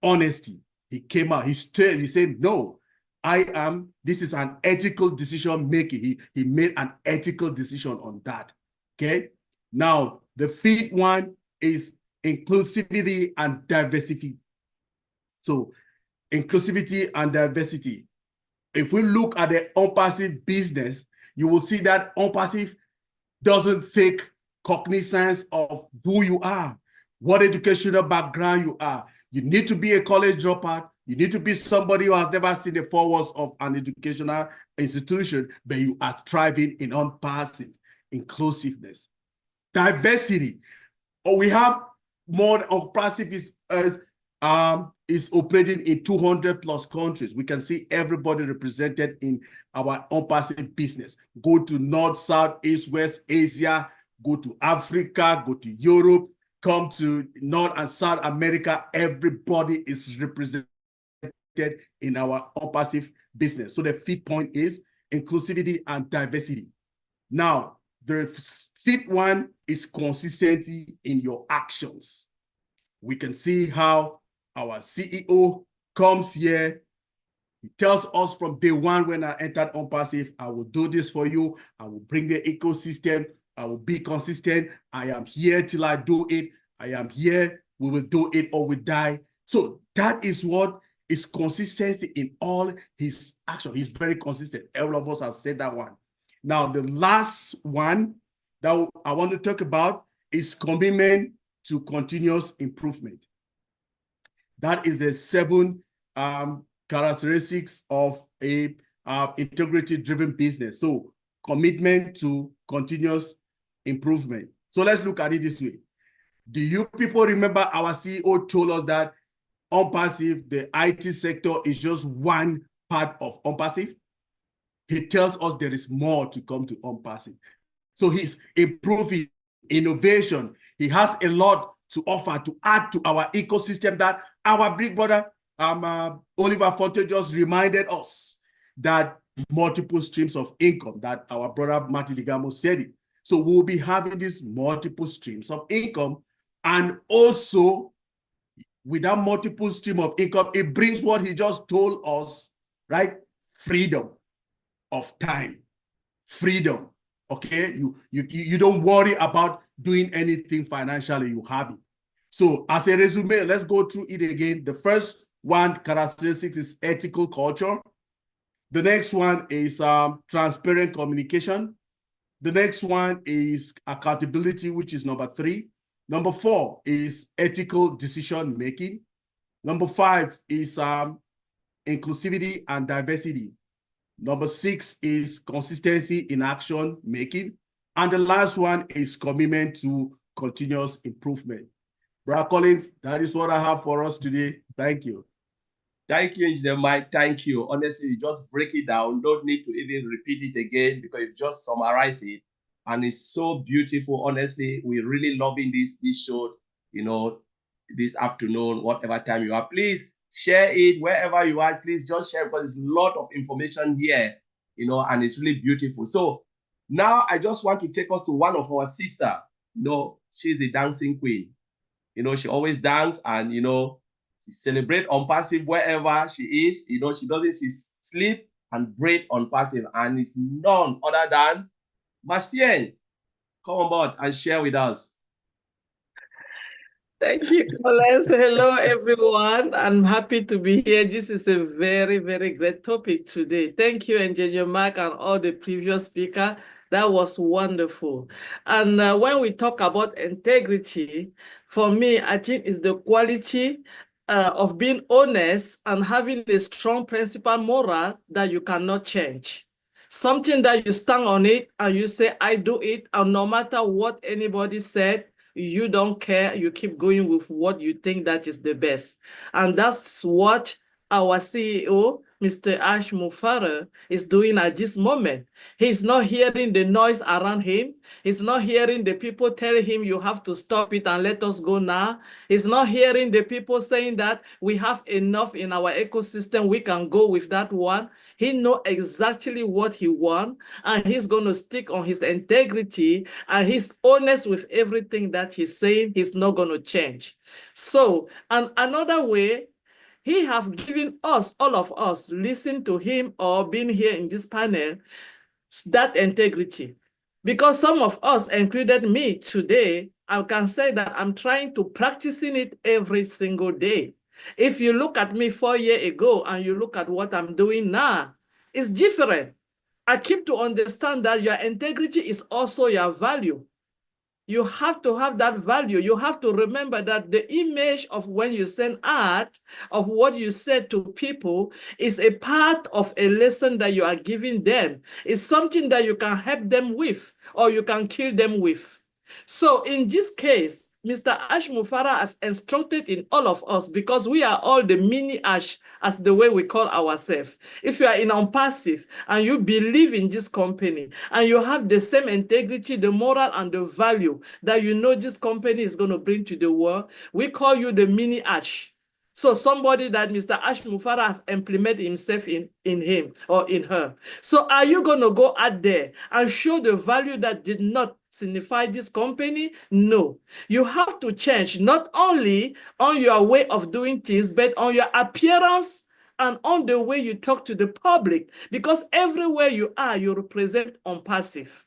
Honesty. He came out, he said, no, this is an ethical decision making. He made an ethical decision on that. Okay. Now, the fifth one is inclusivity and diversity. So, inclusivity and diversity. If we look at the ONPASSIVE business, you will see that ONPASSIVE doesn't take cognizance of who you are, what educational background you are. You need to be a college dropout. You need to be somebody who has never seen the four walls of an educational institution, but you are thriving in ONPASSIVE inclusiveness. Diversity. We have more ONPASSIVE is operating in 200 plus countries. We can see everybody represented in our ONPASSIVE business. Go to North, South, East, West, Asia, go to Africa, go to Europe, come to North and South America. Everybody is represented in our ONPASSIVE business. So the fifth point is inclusivity and diversity. Now, the fifth one is consistency in your actions. We can see how our CEO comes here. He tells us from day one when I entered ONPASSIVE, I will do this for you. I will bring the ecosystem. I will be consistent. I am here till I do it. I am here. We will do it or we die. So that is what is consistency in all his action. He's very consistent. All of us have said that one. Now, the last one that I want to talk about is commitment to continuous improvement. That is the 7 characteristics of a integrity-driven business. So commitment to continuous improvement. So let's look at it this way. Do you people remember our CEO told us that ONPASSIVE, the IT sector, is just one part of ONPASSIVE? He tells us there is more to come to ONPASSIVE. So he's improving innovation. He has a lot to offer, to add to our ecosystem that our big brother, Oliver Fonte, just reminded us that multiple streams of income, that our brother Martin Ligamo said it. So we'll be having these multiple streams of income, and also with that multiple stream of income, it brings what he just told us, right? Freedom of time, freedom. Okay, you don't worry about doing anything financially, you have it. So as a resume, let's go through it again. The first one characteristic is ethical culture. The next one is transparent communication. The next one is accountability, which is number 3. Number 4 is ethical decision making. Number 5 is inclusivity and diversity. Number 6 is consistency in action making. And the last one is commitment to continuous improvement. Brother Collins, that is what I have for us today. Thank you. Thank you, Engineer Mike. Thank you. Honestly, you just break it down. Don't need to even repeat it again because you just summarize it. And it's so beautiful. Honestly, we're really loving this show, you know, this afternoon, whatever time you are. Please share it wherever you are. Please just share because there's a lot of information here, you know, and it's really beautiful. So now I just want to take us to one of our sister. You know, she's the dancing queen. You know, she always dance and, you know, she celebrate ONPASSIVE wherever she is. You know, she sleep and breathe ONPASSIVE, and it's none other than Marcien. Come on board and share with us. Thank you, Collins. Hello, everyone. I'm happy to be here. This is a very, very great topic today. Thank you, Engineer Mark, and all the previous speakers. That was wonderful. And when we talk about integrity, for me, I think it's the quality of being honest and having a strong principle moral that you cannot change. Something that you stand on it and you say, I do it, and no matter what anybody said, you don't care, you keep going with what you think that is the best. And that's what our CEO Mr. Ash Mufareh is doing at this moment. He's not hearing the noise around him. He's not hearing the people telling him you have to stop it and let us go now. He's not hearing the people saying that we have enough in our ecosystem, we can go with that one. He knows exactly what he wants, and he's going to stick on his integrity, and he's honest with everything that he's saying. He's not going to change. So, and another way, he have given us, all of us, listen to him or being here in this panel, that integrity. Because some of us, included me today, I can say that I'm trying to practicing it every single day. If you look at me 4 years ago and you look at what I'm doing now, it's different. I keep to understand that your integrity is also your value. You have to have that value. You have to remember that the image of when you send art, of what you said to people, is a part of a lesson that you are giving them. It's something that you can help them with, or you can kill them with. So in this case, Mr. Ash Mufareh has instructed in all of us, because we are all the mini Ash, as the way we call ourselves. If you are in ONPASSIVE and you believe in this company and you have the same integrity, the moral and the value that you know this company is going to bring to the world, we call you the mini Ash. So somebody that Mr. Ash Mufareh has implemented himself in him or in her. So are you going to go out there and show the value that did not signify this company? No. You have to change not only on your way of doing things, but on your appearance and on the way you talk to the public, because everywhere you are, you represent ONPASSIVE.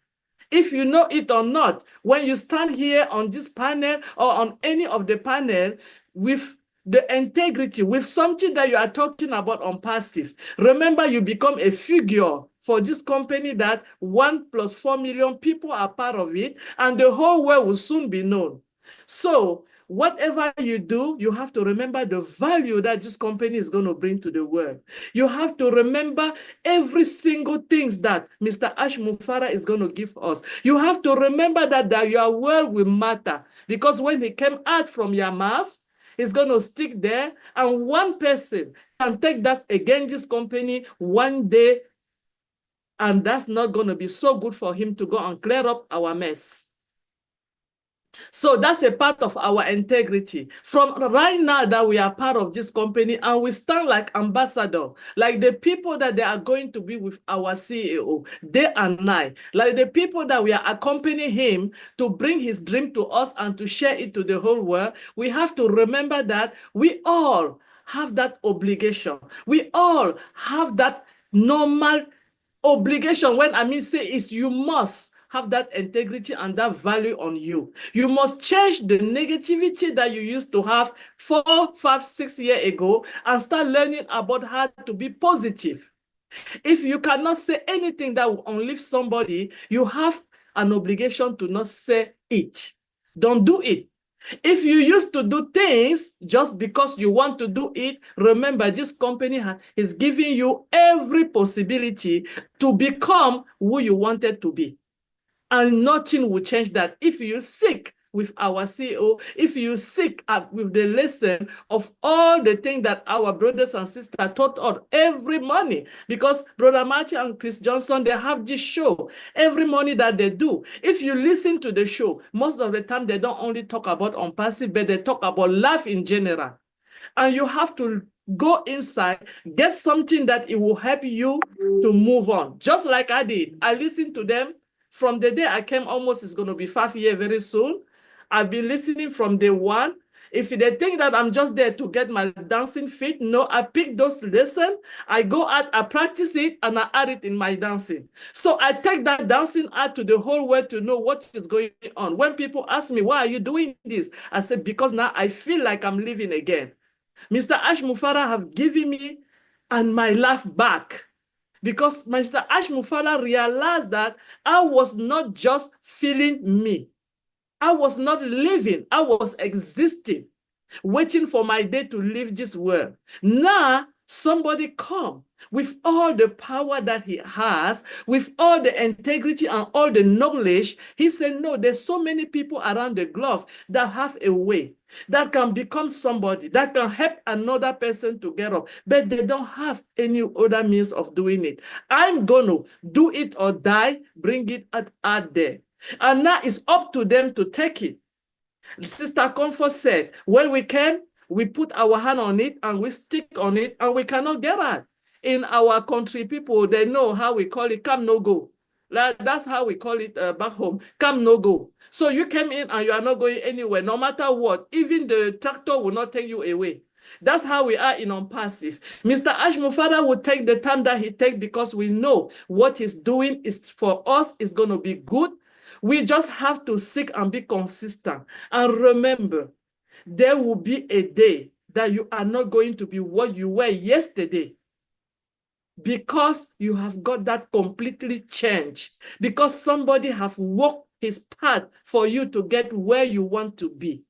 If you know it or not, when you stand here on this panel or on any of the panel with the integrity, with something that you are talking about ONPASSIVE, remember you become a figure for this company that 1+4 million people are part of it, and the whole world will soon be known. So whatever you do, you have to remember the value that this company is going to bring to the world. You have to remember every single thing that Mr. Ash Mufareh is going to give us. You have to remember that your word will matter, because when it came out from your mouth, it's going to stick there, and one person can take that against this company one day, and that's not going to be so good for him to go and clear up our mess. So that's a part of our integrity. From right now that we are part of this company and we stand like ambassador, like the people that they are going to be with our CEO day and night, like the people that we are accompanying him to bring his dream to us and to share it to the whole world, we have to remember that we all have that obligation. We all have that normal obligation. When I mean say is you must have that integrity and that value on you. You must change the negativity that you used to have 4, 5, 6 years ago and start learning about how to be positive. If you cannot say anything that will uplift somebody, you have an obligation to not say it. Don't do it. If you used to do things just because you want to do it, remember this company is giving you every possibility to become who you wanted to be. And nothing will change that. If you seek with our CEO, if you seek with the lesson of all the things that our brothers and sisters taught us every morning, because Brother Matthew and Chris Johnson, they have this show every morning that they do. If you listen to the show, most of the time they don't only talk about ONPASSIVE, but they talk about life in general. And you have to go inside, get something that it will help you to move on. Just like I did. I listened to them from the day I came, almost it's going to be 5 years very soon. I've been listening from day one. If they think that I'm just there to get my dancing feet, no, I pick those lessons, I go out, I practice it, and I add it in my dancing. So I take that dancing out to the whole world to know what is going on. When people ask me, why are you doing this? I said, because now I feel like I'm living again. Mr. Ash Mufareh have given me and my life back. Because Mr. Ash Mufareh realized that I was not just feeling me. I was not living. I was existing, waiting for my day to leave this world. Now somebody come with all the power that he has, with all the integrity and all the knowledge. He said, no, there's so many people around the globe that have a way that can become somebody, that can help another person to get up, but they don't have any other means of doing it. I'm going to do it or die, bring it out there. And now it's up to them to take it. Sister Comfort said, when we can, we put our hand on it and we stick on it and we cannot get out. In our country, people, they know how we call it, come no go. That's how we call it back home, come no go. So you came in and you are not going anywhere, no matter what. Even the tractor will not take you away. That's how we are in ONPASSIVE. Mr. Mufareh will take the time that he takes because we know what he's doing is for us, is going to be good. We just have to seek and be consistent. And remember, there will be a day that you are not going to be what you were yesterday, because you have got that completely changed, because somebody have walked his path for you to get where you want to be.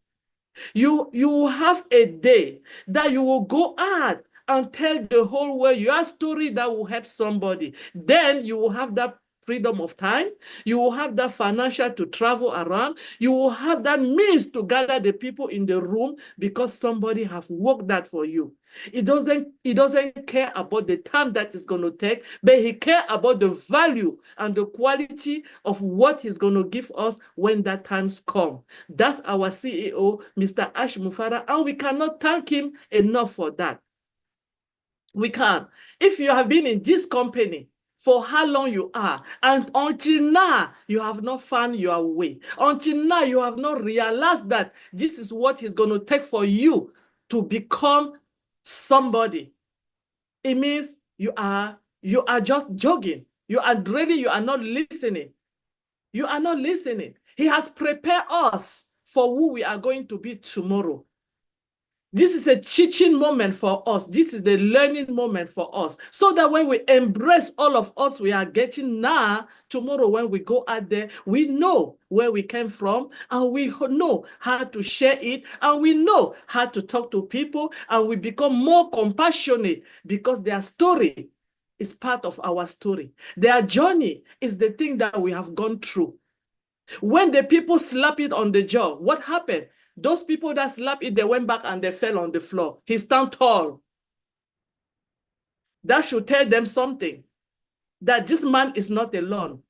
You will have a day that you will go out and tell the whole world your story that will help somebody. Then you will have that freedom of time. You will have that financial to travel around. You will have that means to gather the people in the room because somebody have worked that for you. He doesn't care about the time that it's going to take, but he cares about the value and the quality of what he's going to give us when that time's come. That's our CEO, Mr. Mufareh, and we cannot thank him enough for that. We can. If you have been in this company for how long you are, and until now you have not found your way, until now you have not realized that this is what it's going to take for you to become somebody, it means you are just jogging. You are not listening. You are not listening. He has prepared us for who we are going to be tomorrow. This is a teaching moment for us. This is the learning moment for us. So that when we embrace all of us we are getting now, tomorrow when we go out there, we know where we came from and we know how to share it and we know how to talk to people and we become more compassionate because their story is part of our story. Their journey is the thing that we have gone through. When the people slap it on the jaw, what happened? Those people that slapped it, they went back and they fell on the floor. He stand tall. That should tell them something, that this man is not alone.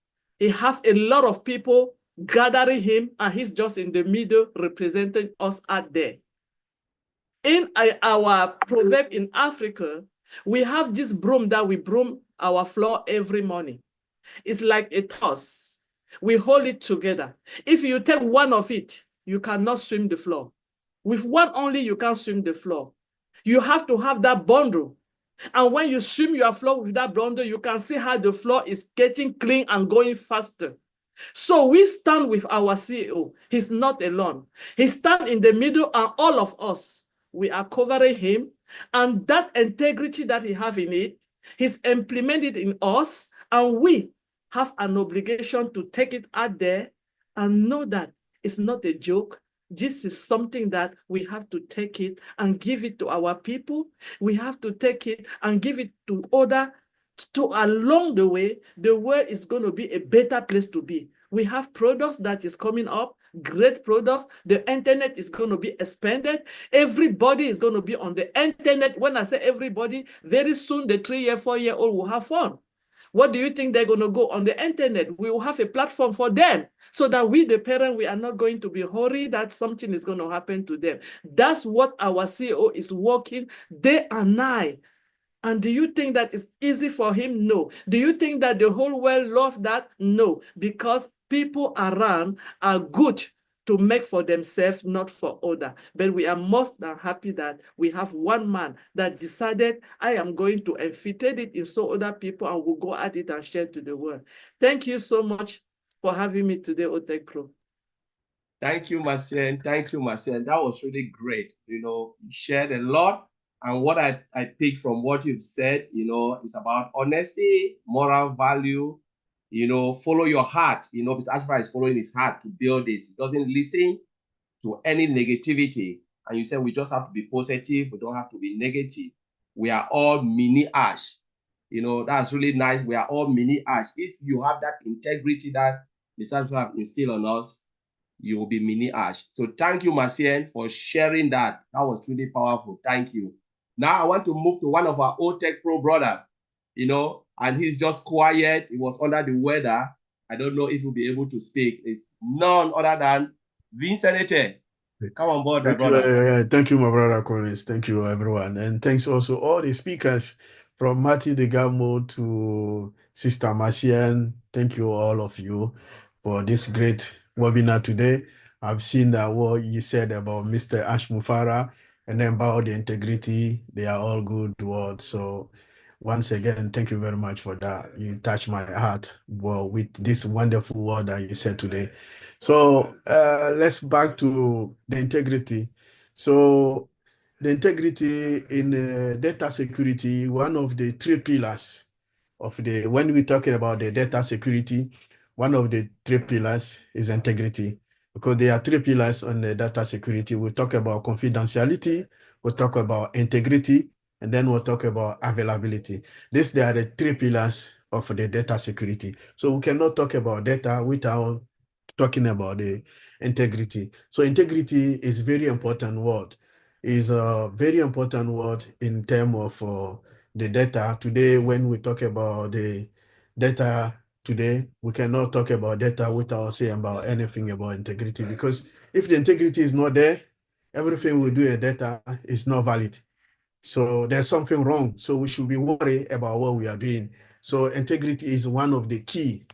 He has a lot of people gathering him, and he's just in the middle representing us out there. In our proverb in Africa, we have this broom that we broom our floor every morning. It's like a toss. We hold it together. If you take one of it, you cannot swim the floor. With one only, you can't swim the floor. You have to have that bundle. And when you swim your floor with that bundle, you can see how the floor is getting clean and going faster. So we stand with our CEO. He's not alone. He stands in the middle, and all of us, we are covering him. And that integrity that he has in it, he's implemented in us, and we have an obligation to take it out there and know that it's not a joke. This is something that we have to take it and give it to our people. We have to take it and give it to others. Along the way, the world is going to be a better place to be. We have products that is coming up, great products. The internet is going to be expanded. Everybody is going to be on the internet. When I say everybody, very soon the 3-year, 4-year-old will have fun. What do you think they're going to go on the internet? We will have a platform for them so that we, the parent, we are not going to be worried that something is going to happen to them. That's what our CEO is working day and night. And do you think that it's easy for him? No. Do you think that the whole world loves that? No. Because people around are good to make for themselves, not for others. But we are most than happy that we have one man that decided, I am going to infiltrate it in so other people and will go at it and share to the world. Thank you so much for having me today, OTECH Pro. Thank you, Marcel. Thank you, Marcel. That was really great. You shared a lot. And what I picked from what you've said, is about honesty, moral value, follow your heart. Mr. Ashfar is following his heart to build this. He doesn't listen to any negativity. And you said we just have to be positive. We don't have to be negative. we are all mini Ash. You know, that's really nice. We are all mini Ash. If you have that integrity that the South have instilled on us, you will be mini Ash. So thank you, Macien, for sharing that. That was really powerful. Thank you. Now I want to move to one of our OTECH Pro brother, you know, and he's just quiet. He was under the weather. I don't know if he'll be able to speak. It's none other than Vincent. Come on board, my brother. Thank you, my brother Collins. Thank you, everyone. And thanks also all the speakers from Marty Degamo to Sister Marcian. Thank you, all of you, for this great webinar today. I've seen that what you said about Mr. Ash Mufareh and then about the integrity. They are all good words. So once again, thank you very much for that. You touched my heart well with this wonderful word that you said today. So let's back to the integrity. So the integrity in data security, one of the three pillars of the, when we're talking about the data security, one of the three pillars is integrity, because there are three pillars on the data security. We'll talk about confidentiality, we'll talk about integrity, and then we'll talk about availability. These are the three pillars of the data security. So we cannot talk about data without talking about the integrity. So integrity is very important word. Is a very important word in terms of the data. Today, when we talk about the data today, we cannot talk about data without saying about anything about integrity, because if the integrity is not there, everything we do in data is not valid. So there's something wrong. So we should be worried about what we are doing. So integrity is one of the key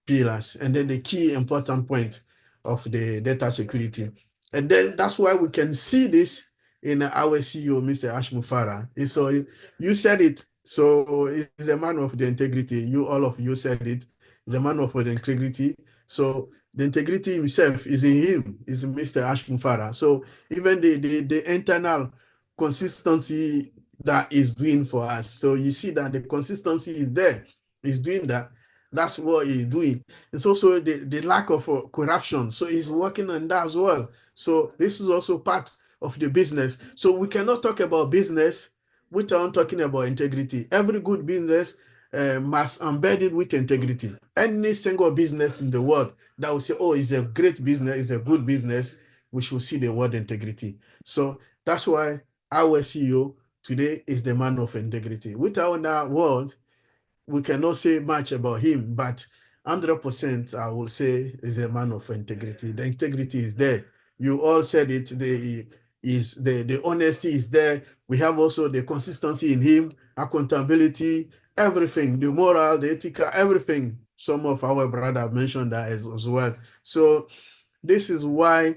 pillars, and then the key important point of the data security. And then that's why we can see this in our CEO, Mr. Ash Mufareh. So you said it. So he's a man of the integrity. You, all of you said it. He's a man of the integrity. So the integrity himself is in him, is Mr. Ash Mufareh. So even the internal consistency that is doing for us. So you see that the consistency is there. He's doing that. That's what he's doing. It's also the lack of corruption. So he's working on that as well. So this is also part of the business. So we cannot talk about business without talking about integrity. Every good business must embed it with integrity. Any single business in the world that will say, oh, it's a great business, it's a good business, we should see the word integrity. So that's why our CEO today is the man of integrity. Without that word, we cannot say much about him, but 100% I will say is a man of integrity. The integrity is there. You all said it. The honesty is there. We have also the consistency in him, accountability, everything, the moral, the ethical, everything. Some of our brothers mentioned that as well. So this is why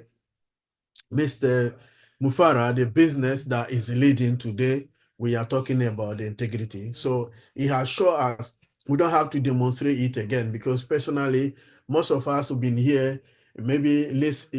Mr. Mufareh, the business that is leading today, we are talking about the integrity. So he has shown us we don't have to demonstrate it again, because personally, most of us have been here, maybe less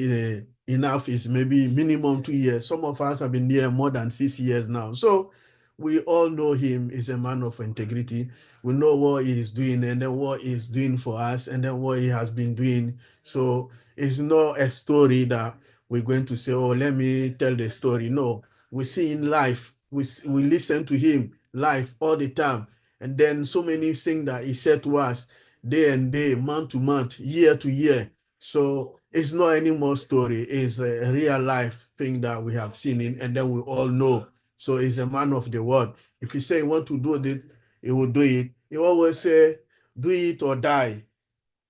enough is maybe minimum 2 years. Some of us have been here more than 6 years now. So we all know him is a man of integrity. We know what he is doing, and then what he's doing for us, and then what he has been doing. So it's not a story that we're going to say, oh, let me tell the story. No, we see in life, we listen to him live all the time. And then so many things that he said to us day and day, month to month, year to year. So it's not any more story. It's a real life thing that we have seen in, and then we all know. So he's a man of the word. If he say he want to do it, he will do it. He always say, do it or die.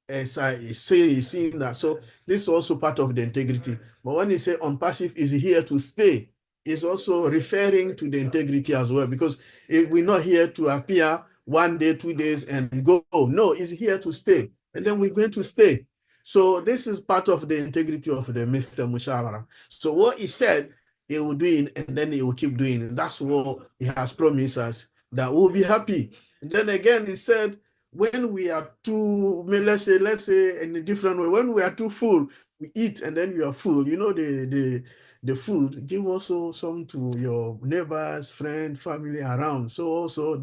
As I say, he's saying that. So this is also part of the integrity. But when he say ONPASSIVE is here to stay, it's also referring to the integrity as well, because we're not here to appear 1 day, 2 days and go. No, it's here to stay. And then we're going to stay. So this is part of the integrity of the Mr. Mufareh. So what he said, he will do it, and then he will keep doing it. That's what he has promised us, that we'll be happy. And then again, he said, when we are too, let's say in a different way, when we are too full, we eat and then you are full. You know, the food, give also some to your neighbors, friends, family around. So also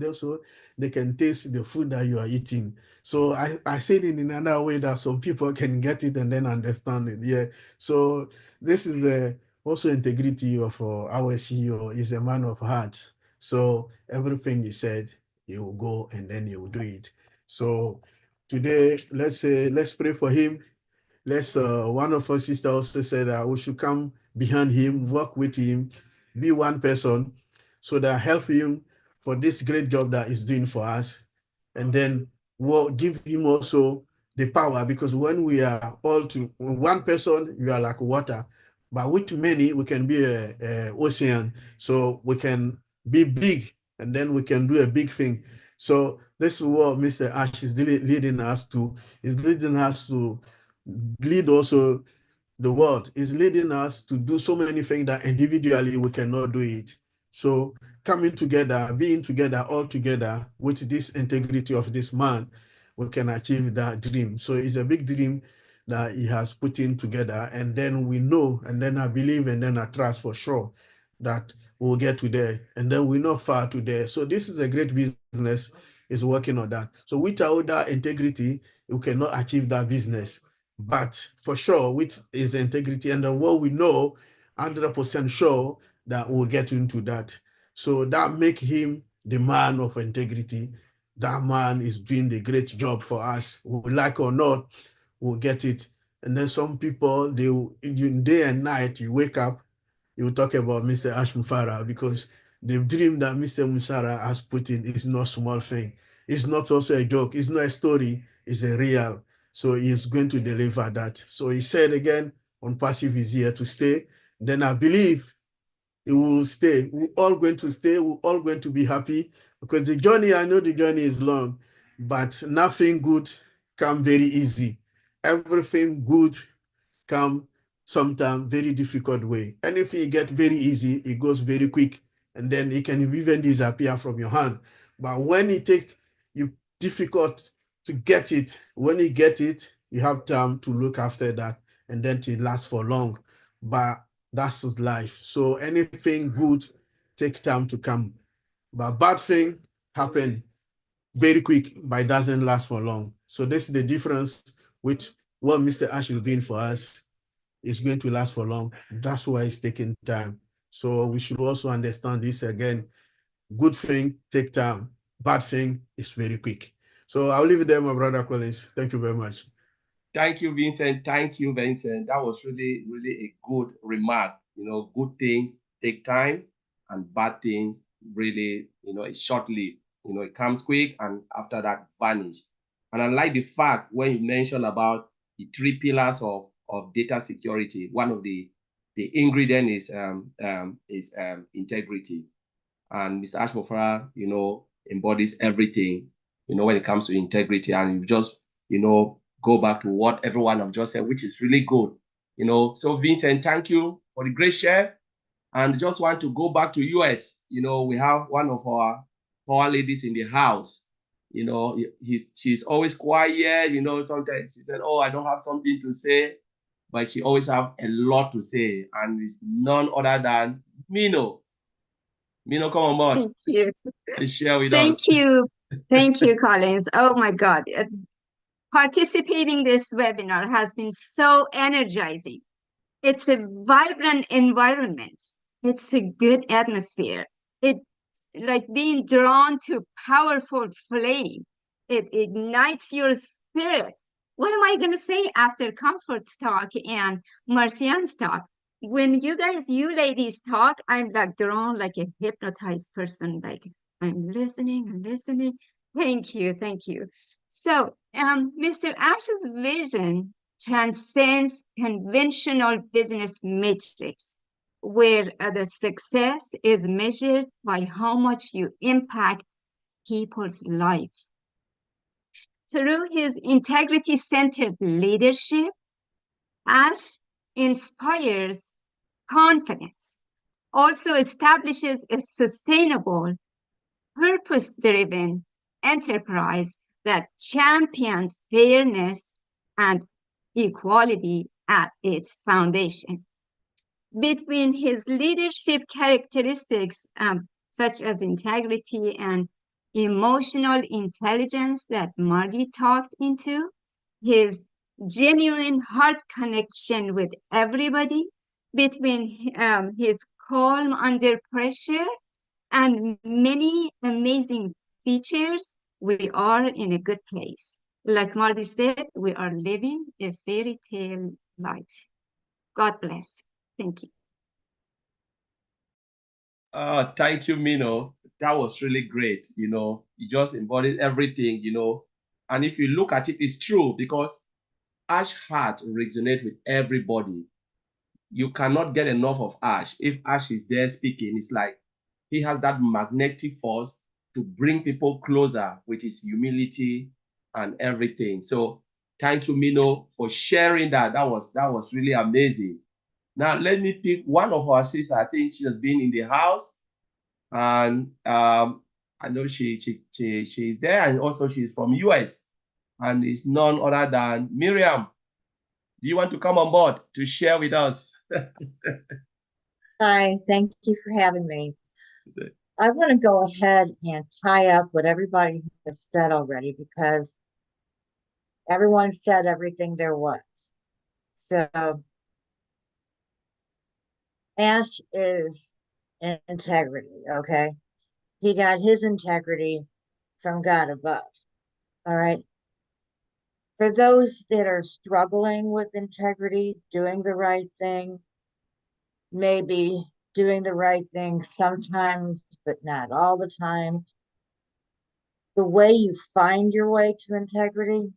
they can taste the food that you are eating. So I said it in another way that some people can get it and then understand it. Yeah. So this is also integrity of our CEO. Is a man of heart. So everything you said, you will go and then you will do it. So today, let's pray for him. One of our sisters also said that we should come behind him, work with him, be one person, so that help him for this great job that he's doing for us. And then we'll give him also the power, because when we are all to one person, you are like water, but with many, we can be a ocean. So we can be big, and then we can do a big thing. So this is what Mr. Ash is leading us to. Is leading us to lead also the world, is leading us to do so many things that individually we cannot do it. So coming together, being together, all together with this integrity of this man, we can achieve that dream. So it's a big dream that he has put in together. And then we know, and then I believe, and then I trust for sure that we'll get to there. And then we're not far to there. So this is a great business, is working on that. So without that integrity, you cannot achieve that business. But for sure, with his integrity and what we know, 100% sure that we'll get into that. So that make him the man of integrity. That man is doing the great job for us. We like or not, we'll get it. And then some people, day and night, you wake up, you talk about Mr. Ash Mufareh, because the dream that Mr. Mufareh has put in is not a small thing. It's not also a joke. It's not a story. It's a real. So he's going to deliver that. So he said again, ONPASSIVE is here to stay. Then I believe it will stay. We're all going to stay. We're all going to be happy, because the journey, I know the journey is long, but nothing good come very easy. Everything good come sometimes very difficult way. Anything you get very easy, it goes very quick, and then it can even disappear from your hand. But when it take you difficult to get it, when you get it, you have time to look after that, and then it lasts for long. But that's life. So anything good take time to come, but bad thing happen very quick, but it doesn't last for long. So this is the difference with what Mr. Ash is doing for us. It's going to last for long. That's why it's taking time. So we should also understand this again. Good thing take time. Bad thing is very quick. So I'll leave it there, my brother Collins. Thank you very much. Thank you, Vincent. Thank you, Vincent. That was really, really a good remark. You know, good things take time, and bad things really, you know, it's short-lived. You know, it comes quick, and after that, vanish. And I like the fact when you mentioned about the three pillars of data security. One of the ingredient is integrity. And Mr. Ash Mufareh, you know, embodies everything, you know, when it comes to integrity. And you just, you know, go back to what everyone have just said, which is really good, you know. So Vincent, thank you for the great share. And just want to go back to US. You know, we have one of our ladies in the house. You know, she's always quiet. You know, sometimes she said, "Oh, I don't have something to say," but she always have a lot to say, and it's none other than Mino. Mino, come on board. Thank you. And share with Thank us. you. Thank you, Collins. Oh my God. Participating this webinar has been so energizing. It's a vibrant environment. It's a good atmosphere. It's like being drawn to powerful flame. It ignites your spirit. What am I going to say after Comfort's talk and Marcian's talk? When you ladies talk, I'm like drawn like a hypnotized person. Like I'm listening. Thank you. So Mr. Ash's vision transcends conventional business metrics, where the success is measured by how much you impact people's lives. Through his integrity-centered leadership, Ash inspires confidence, also establishes a sustainable, purpose-driven enterprise that champions fairness and equality at its foundation. Between his leadership characteristics, such as integrity and emotional intelligence that Marty talked into, his genuine heart connection with everybody, between his calm under pressure and many amazing features, we are in a good place. Like Marty said, we are living a fairy tale life. God bless. Thank you. Thank you, Mino. That was really great. You just embodied everything. And if you look at it, it's true because Ash heart resonates with everybody. You cannot get enough of Ash. If Ash is there speaking, it's like he has that magnetic force to bring people closer with his humility and everything. So thank you, Mino, for sharing that. That was really amazing. Now let me pick one of our sisters. I think she has been in the house, and I know she's there, and also she's from US, and it's none other than Miriam. Do you want to come on board to share with us? Hi, thank you for having me. I want to go ahead and tie up what everybody has said already because everyone said everything there was. So Ash is integrity, okay? He got his integrity from God above, all right? For those that are struggling with integrity, doing the right thing, maybe doing the right thing sometimes, but not all the time. The way you find your way to integrity,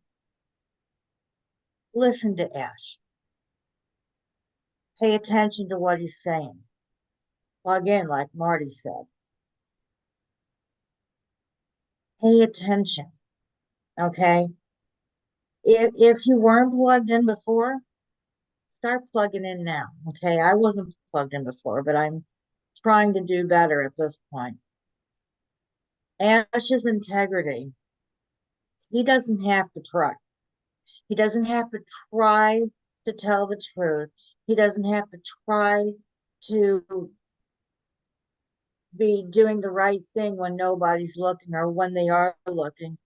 listen to Ash. Pay attention to what he's saying. Plug in, like Marty said. Pay attention, okay? If you weren't plugged in before, start plugging in now, okay? I wasn't plugged in before, but I'm trying to do better at this point. Ash's integrity, he doesn't have to try. He doesn't have to try to tell the truth. He doesn't have to try to be doing the right thing when nobody's looking or when they are looking.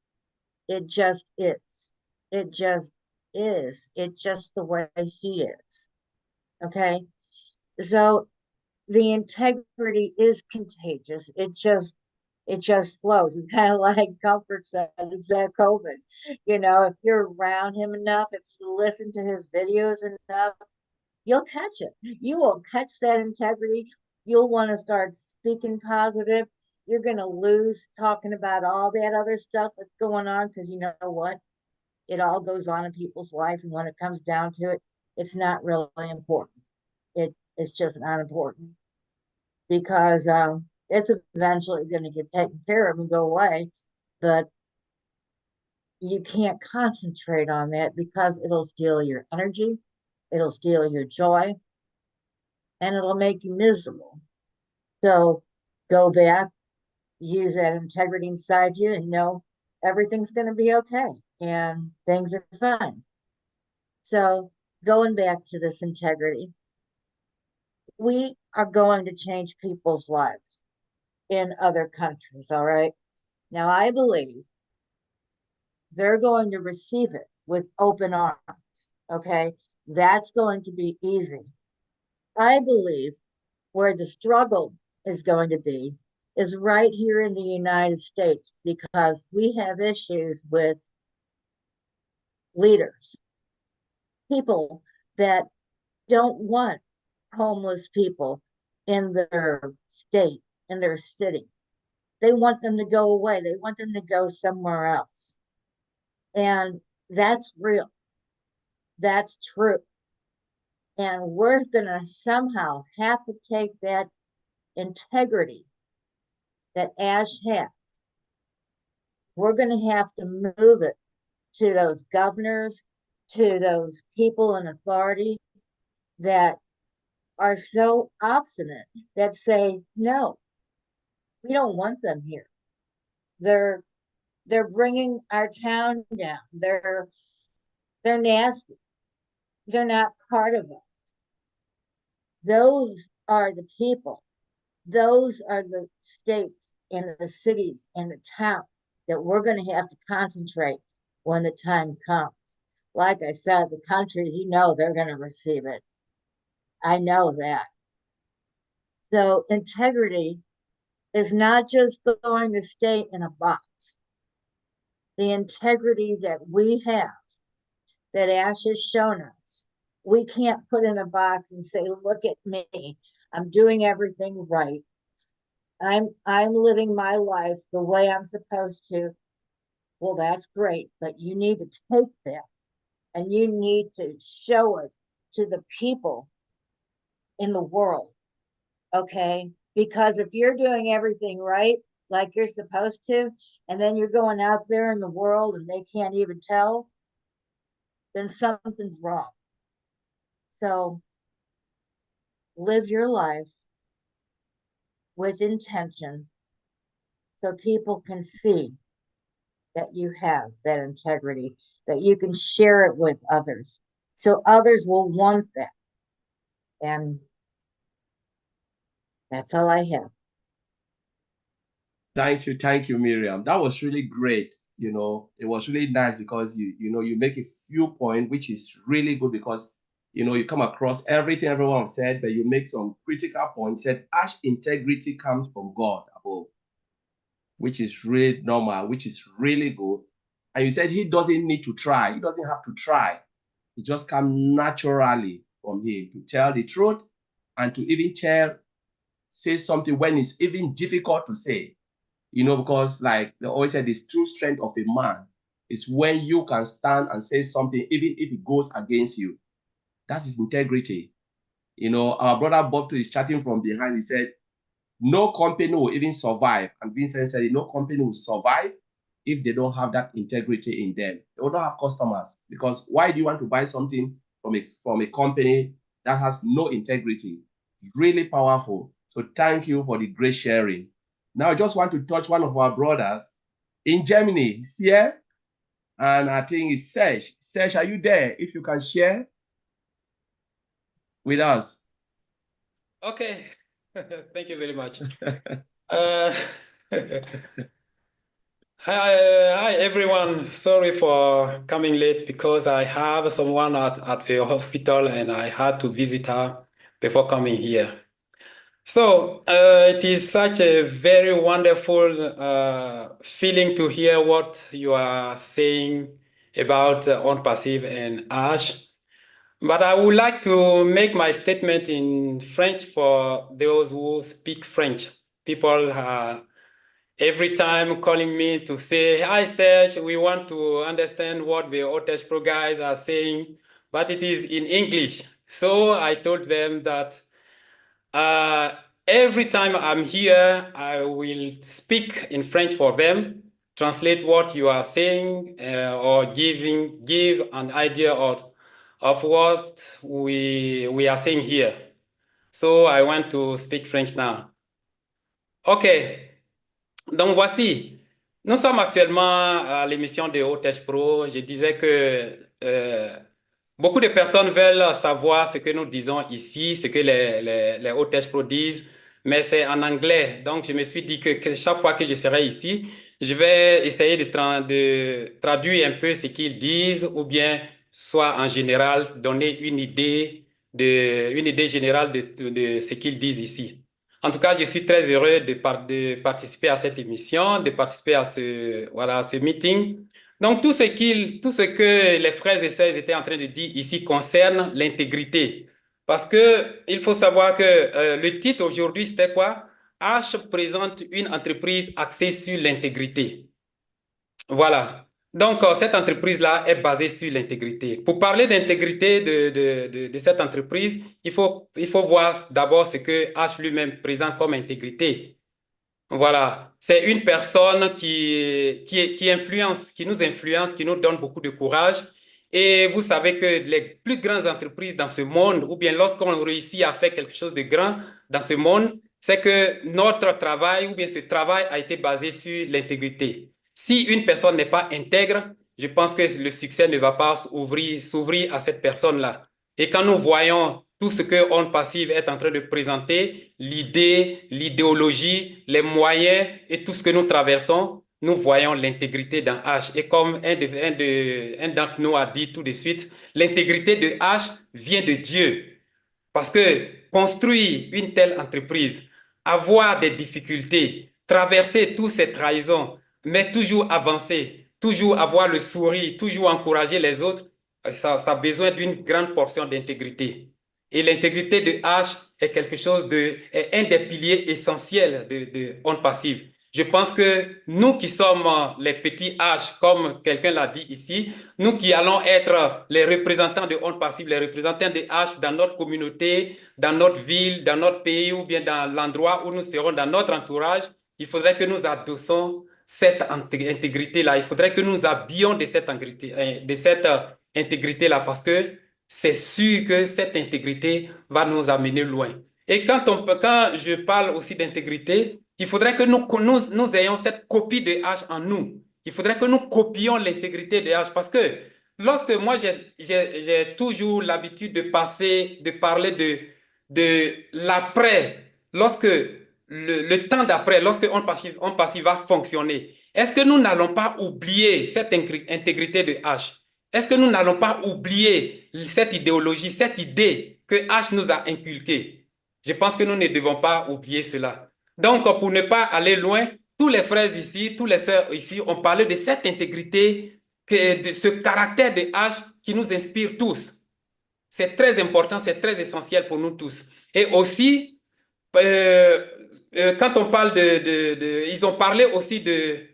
It just is. It just is. It's just the way he is. Okay? So the integrity is contagious. It just flows. It's kind of like Comfort said, it's that COVID. If you're around him enough, if you listen to his videos enough, you'll catch it. You will catch that integrity. You'll want to start speaking positive. You're going to lose talking about all that other stuff that's going on because you know what? It all goes on in people's life. And when it comes down to it, it's not really important. It's just not important because it's eventually going to get taken care of and go away. But you can't concentrate on that because it'll steal your energy. It'll steal your joy. And it'll make you miserable. So go back, use that integrity inside you, and know everything's going to be okay and things are fine. So going back to this integrity, we are going to change people's lives in other countries, all right? Now, I believe they're going to receive it with open arms, okay? That's going to be easy. I believe where the struggle is going to be is right here in the United States because we have issues with leaders, people that don't want homeless people in their state, in their city. They want them to go away. They want them to go somewhere else. And that's real. That's true. And we're going to somehow have to take that integrity that Ash has. We're going to have to move it to those governors, to those people in authority that are so obstinate that say, no, we don't want them here. They're bringing our town down. They're nasty. They're not part of us. Those are the people. Those are the states and the cities and the towns that we're going to have to concentrate when the time comes. Like I said, the countries, they're going to receive it. I know that. So integrity is not just going to stay in a box. The integrity that we have, that Ash has shown us, we can't put in a box and say, look at me, I'm doing everything right. I'm living my life the way I'm supposed to. Well, that's great, but you need to take that and you need to show it to the people in the world. Okay? Because if you're doing everything right, like you're supposed to, and then you're going out there in the world and they can't even tell, then something's wrong. So live your life with intention so people can see that you have that integrity, that you can share it with others. So others will want that. And that's all I have. Thank you, Miriam. That was really great. You know, it was really nice because you make a few points, which is really good because you come across everything everyone said, but you make some critical points. Said Ash integrity comes from God above, which is really normal, which is really good. And you said he doesn't need to try. He doesn't have to try. It just comes naturally from him to tell the truth and to even say something when it's even difficult to say. Because like they always said, the true strength of a man is when you can stand and say something, even if it goes against you. That's his integrity. Our brother Bob is chatting from behind. He said, no company will even survive. And Vincent said, no company will survive if they don't have that integrity in them. They will not have customers. Because why do you want to buy something from a company that has no integrity? It's really powerful. So thank you for the great sharing. Now, I just want to touch one of our brothers in Germany. He's here. And I think it's Serge. Serge, are you there? If you can share with us. Okay. Thank you very much. Hi, everyone. Sorry for coming late because I have someone at the hospital and I had to visit her before coming here. So it is such a very wonderful feeling to hear what you are saying about ONPASSIVE and Ash. But I would like to make my statement in French for those who speak French. People are every time calling me to say, hi, Serge, we want to understand what the OTECH Pro guys are saying, but it is in English. So I told them that every time I'm here, I will speak in French for them, translate what you are saying, or give an idea of what we are saying here. So I want to speak French now. OK. Donc voici, nous sommes actuellement à l'émission de OTECH Pro. Je disais que beaucoup de personnes veulent savoir ce que nous disons ici, ce que les OTECH Pro disent, mais c'est en anglais. Donc je me suis dit que chaque fois que je serai ici, je vais essayer de traduire un peu ce qu'ils disent ou bien soit en général donner une idée générale de ce qu'ils disent ici. En tout cas, je suis très heureux de participer à cette émission, de participer à ce meeting. Donc, tout ce que les frères et sœurs étaient en train de dire ici concerne l'intégrité. Parce que il faut savoir que le titre aujourd'hui, c'était quoi? H présente une entreprise axée sur l'intégrité. Voilà. Donc, cette entreprise-là est basée sur l'intégrité. Pour parler d'intégrité de cette entreprise, il faut voir d'abord ce que H lui-même présente comme intégrité. Voilà. C'est une personne qui nous influence, qui nous donne beaucoup de courage. Et vous savez que les plus grandes entreprises dans ce monde, ou bien lorsqu'on réussit à faire quelque chose de grand dans ce monde, c'est que notre travail, ou bien ce travail a été basé sur l'intégrité. Si une personne n'est pas intègre, je pense que le succès ne va pas s'ouvrir à cette personne-là. Et quand nous voyons tout ce que ONPASSIVE est en train de présenter, l'idée, l'idéologie, les moyens et tout ce que nous traversons, nous voyons l'intégrité dans H. Et comme un d'entre nous a dit tout de suite, l'intégrité de H vient de Dieu. Parce que construire une telle entreprise avoir des difficultés, traverser toutes ces trahisons, mais toujours avancer, toujours avoir le sourire, toujours encourager les autres, ça a besoin d'une grande portion d'intégrité. Et l'intégrité de H est quelque chose est un des piliers essentiels de ONPASSIVE. Je pense que nous qui sommes les petits H, comme quelqu'un l'a dit ici, nous qui allons être les représentants de ONPASSIVE, les représentants de H dans notre communauté, dans notre ville, dans notre pays ou bien dans l'endroit où nous serons, dans notre entourage, il faudrait que nous adossons cette intégrité-là. Il faudrait que nous habillions de cette intégrité-là parce que c'est sûr que cette intégrité va nous amener loin. Et quand je parle aussi d'intégrité, il faudrait que nous ayons cette copie de H en nous. Il faudrait que nous copions l'intégrité de H parce que lorsque moi, j'ai toujours l'habitude de parler de l'après, lorsque le temps d'après, lorsque ONPASSIVE va fonctionner, est-ce que nous n'allons pas oublier cette intégrité de H? Est-ce que nous n'allons pas oublier cette idéologie, cette idée que H nous a inculquée? Je pense que nous ne devons pas oublier cela. Donc, pour ne pas aller loin, tous les frères ici, tous les sœurs ici ont parlé de cette intégrité, de ce caractère de H qui nous inspire tous. C'est très important, c'est très essentiel pour nous tous. Et aussi, quand on parle ils ont parlé aussi de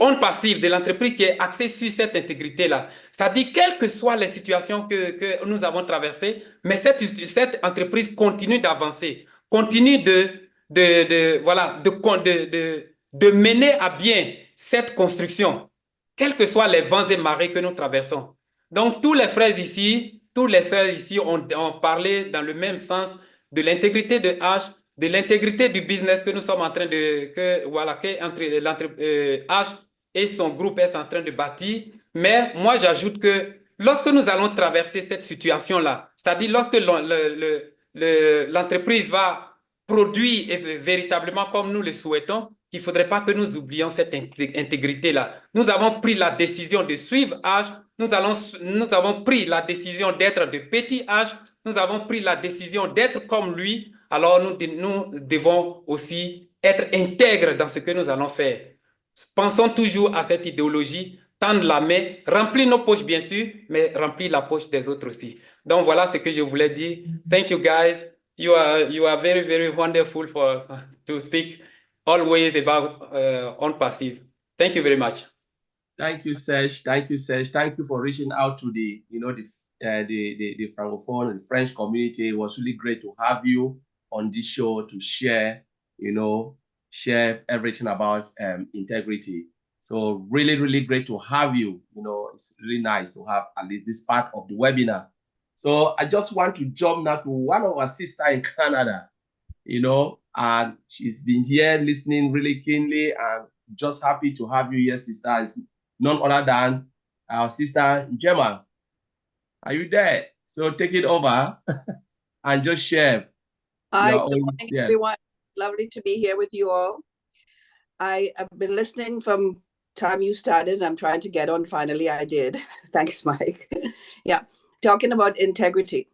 ONPASSIVE, de l'entreprise qui est axée sur cette intégrité-là. C'est-à-dire, quelles que soient les situations que nous avons traversées, mais cette entreprise continue d'avancer, continue de mener à bien cette construction, quels que soient les vents et marées que nous traversons. Donc, tous les frères ici, tous les sœurs ici ont parlé dans le même sens de l'intégrité de H, de l'intégrité du business que nous sommes en train H et son groupe est en train de bâtir. Mais moi, j'ajoute que lorsque nous allons traverser cette situation-là, c'est-à-dire lorsque l'entreprise va produire véritablement comme nous le souhaitons, il ne faudrait pas que nous oublions cette intégrité-là. Nous avons pris la décision de suivre H, nous avons pris la décision d'être de petit H, nous avons pris la décision d'être comme lui, alors nous devons aussi être intègres dans ce que nous allons faire. Pensons toujours à cette idéologie, tendre la main, remplir nos poches bien sûr, mais remplir la poche des autres aussi. Donc voilà ce que je voulais dire. Thank you guys. You are very, very wonderful to speak always about ONPASSIVE. Thank you very much. Thank you, Serge. Thank you, Serge. Thank you for reaching out to the Francophone and French community. It was really great to have you on this show to share everything about integrity. So really, really great to have you. It's really nice to have at least this part of the webinar. So I just want to jump now to one of our sisters in Canada, and she's been here listening really keenly, and just happy to have you here, sister. It's none other than our sister Gemma. Are you there? So take it over and just share. Hi, good morning, everyone. Lovely to be here with you all. I have been listening from time you started. I'm trying to get on. Finally, I did. Thanks, Mike. Yeah, talking about integrity.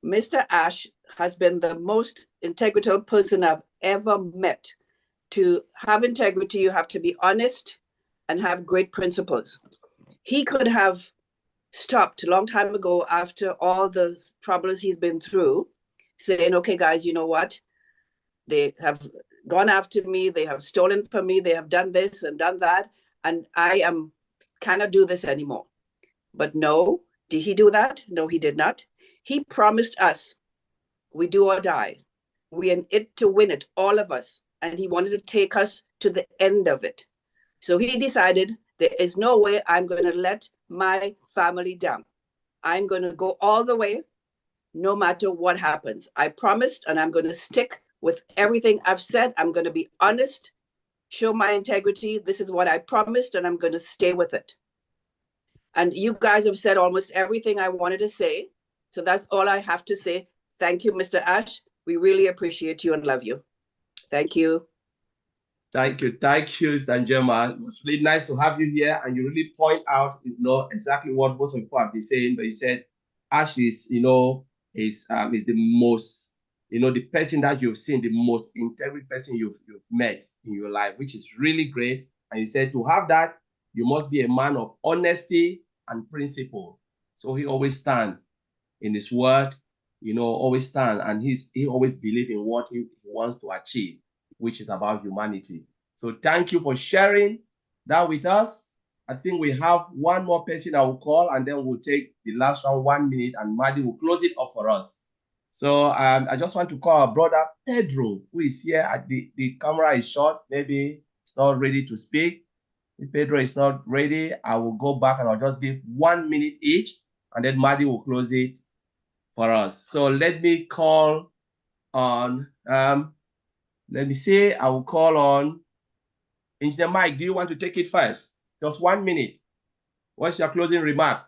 Mr. Ash has been the most integral person I've ever met. To have integrity, you have to be honest and have great principles. He could have stopped a long time ago after all the troubles he's been through, saying, okay, guys, you know what? They have gone after me. They have stolen from me. They have done this and done that. And I cannot do this anymore. But no, did he do that? No, he did not. He promised us, we do or die. We in it to win it, all of us. And he wanted to take us to the end of it. So he decided there is no way I'm going to let my family down. I'm going to go all the way, no matter what happens. I promised, and I'm going to stick with everything I've said. I'm going to be honest, show my integrity. This is what I promised, and I'm going to stay with it. And you guys have said almost everything I wanted to say. So that's all I have to say. Thank you, Mr. Ash. We really appreciate you and love you. Thank you. Thank you, Stanjema. It was really nice to have you here, and you really point out, exactly what most of people have been saying. But you said Ash is, is the most you know, the person that you've seen, the most integral person you've met in your life, which is really great. And you said to have that, you must be a man of honesty and principle. So he always stand in his word, you know, always stand, and he always believe in what he wants to achieve, which is about humanity. So thank you for sharing that with us. I think we have one more person I will call, and then we'll take the last round 1 minute, and Maddie will close it up for us. So I just want to call our brother Pedro, who is here. At the camera is short, maybe it's not ready to speak. If Pedro is not ready, I will go back and I'll just give 1 minute each, and then Maddie will close it for us. So let me call on, let me see, I will call on Engineer Mike. Do you want to take it first? Just 1 minute. What's your closing remark?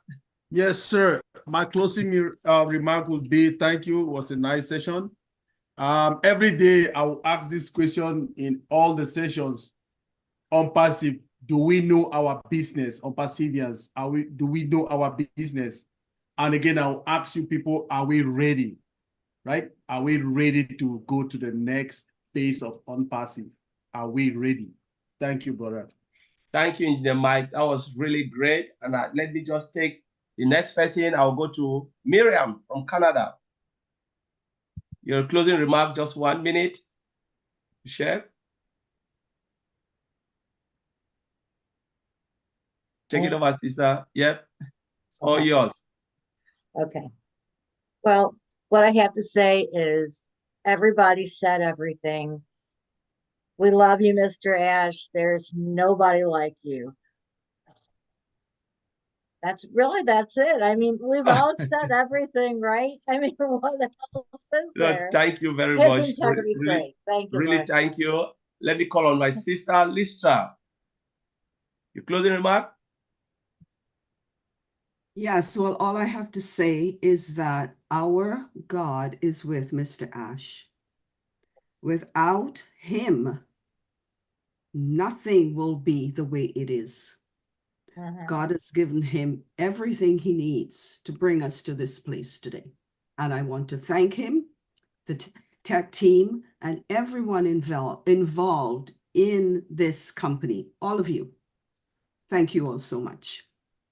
Yes, sir. My closing remark would be, thank you. It was a nice session. Every day I will ask this question in all the sessions. ONPASSIVE, do we know our business? ONPASSIVians, do we know our business? And again, I'll ask you people, are we ready? Right? Are we ready to go to the next phase of ONPASSIVE? Are we ready? Thank you, brother. Thank you, Engineer Mike. That was really great. And let me just take the next person. I'll go to Miriam from Canada. Your closing remark, just 1 minute. Share. Take it over, sister. Yep. It's all yours. Okay. Well, what I have to say is everybody said everything. We love you, Mr. Ash. There's nobody like you. That's it. I mean, we've all said everything, right? I mean, what else is there? Thank you very His much. integrity is great. Thank you. Really, thank you. Let me call on my sister, Listra. Your closing remark? Yes, well, all I have to say is that our God is with Mr. Ash. Without him, nothing will be the way it is. God has given him everything he needs to bring us to this place today. And I want to thank him, the tech team, and everyone involved in this company, all of you. Thank you all so much.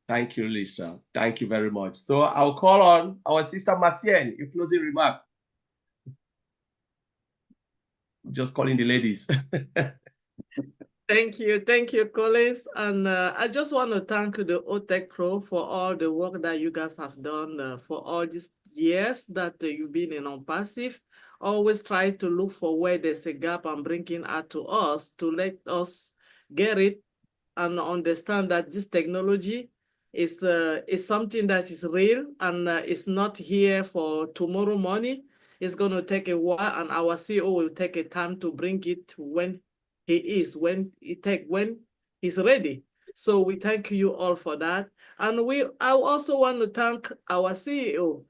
Thank you, Lisa. Thank you very much. So I'll call on our sister Macien, your closing remark. Just calling the ladies. Thank you, Collins. And I just want to thank the OTECH Pro for all the work that you guys have done for all these years that you've been in ONPASSIVE. Always try to look for where there's a gap and bring it out to us to let us get it and understand that this technology is something that is real and it's not here for tomorrow morning. It's going to take a while, and our CEO will take a time to bring it when he's ready. So we thank you all for that. And I also want to thank our CEO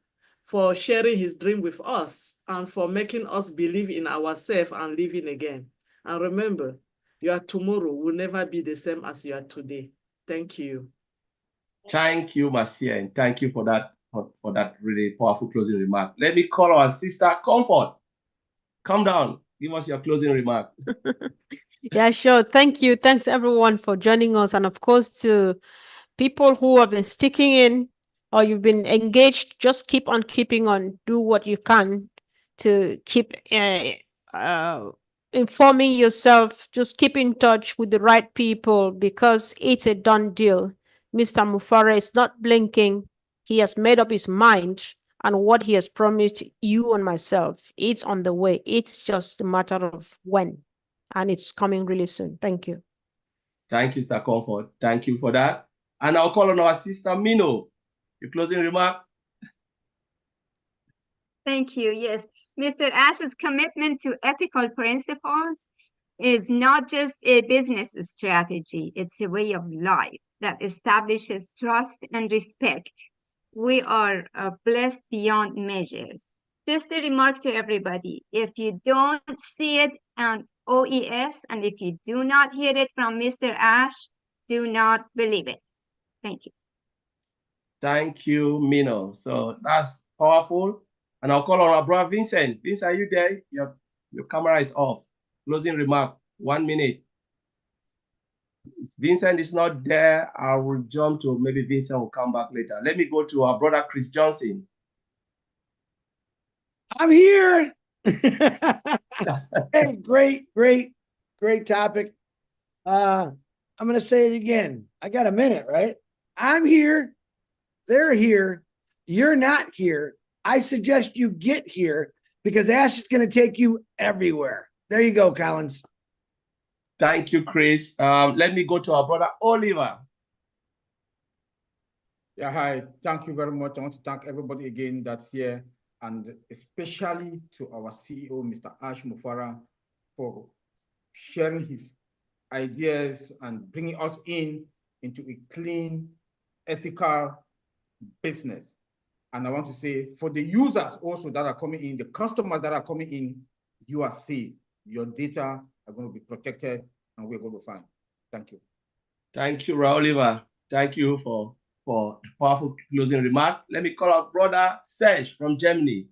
for sharing his dream with us and for making us believe in ourselves and living again. And remember, your tomorrow will never be the same as you are today. Thank you. Thank you, Marcia, and thank you for that really powerful closing remark. Let me call our sister Comfort. Come down. Give us your closing remark. Yeah, sure. Thank you. Thanks everyone for joining us, and of course to people who have been sticking in or you've been engaged. Just keep on keeping on. Do what you can to keep informing yourself. Just keep in touch with the right people because it's a done deal. Mr. Mufareh is not blinking. He has made up his mind, and what he has promised you and myself, it's on the way. It's just a matter of when, and it's coming really soon. Thank you. Thank you, Mr. Comfort. Thank you for that. And I'll call on our sister Mino. Your closing remark? Thank you. Yes, Mr. Ash's commitment to ethical principles is not just a business strategy, it's a way of life that establishes trust and respect. We are blessed beyond measures. Just a remark to everybody, if you don't see it on OES and if you do not hear it from Mr. Ash, do not believe it. Thank you. Thank you, Mino. So that's powerful. And I'll call on our brother Vincent. Vincent, are you there? Your camera is off. Closing remark, 1 minute. If Vincent is not there, I will jump to maybe Vincent will come back later. Let me go to our brother Chris Johnson. I'm here. Hey, great topic. I'm going to say it again. I got a minute, right? I'm here. They're here. You're not here. I suggest you get here because Ash is going to take you everywhere. There you go, Collins. Thank you, Chris. Let me go to our brother Oliver. Yeah, hi. Thank you very much. I want to thank everybody again that's here, and especially to our CEO, Mr. Ash Mufareh, for sharing his ideas and bringing us into a clean, ethical business. And I want to say, for the users also that are coming in, the customers that are coming in, you are safe. Your data are going to be protected, and we're going to find. Thank you. Thank you, Oliver. Thank you for powerful closing remark. Let me call out brother Serge from Germany.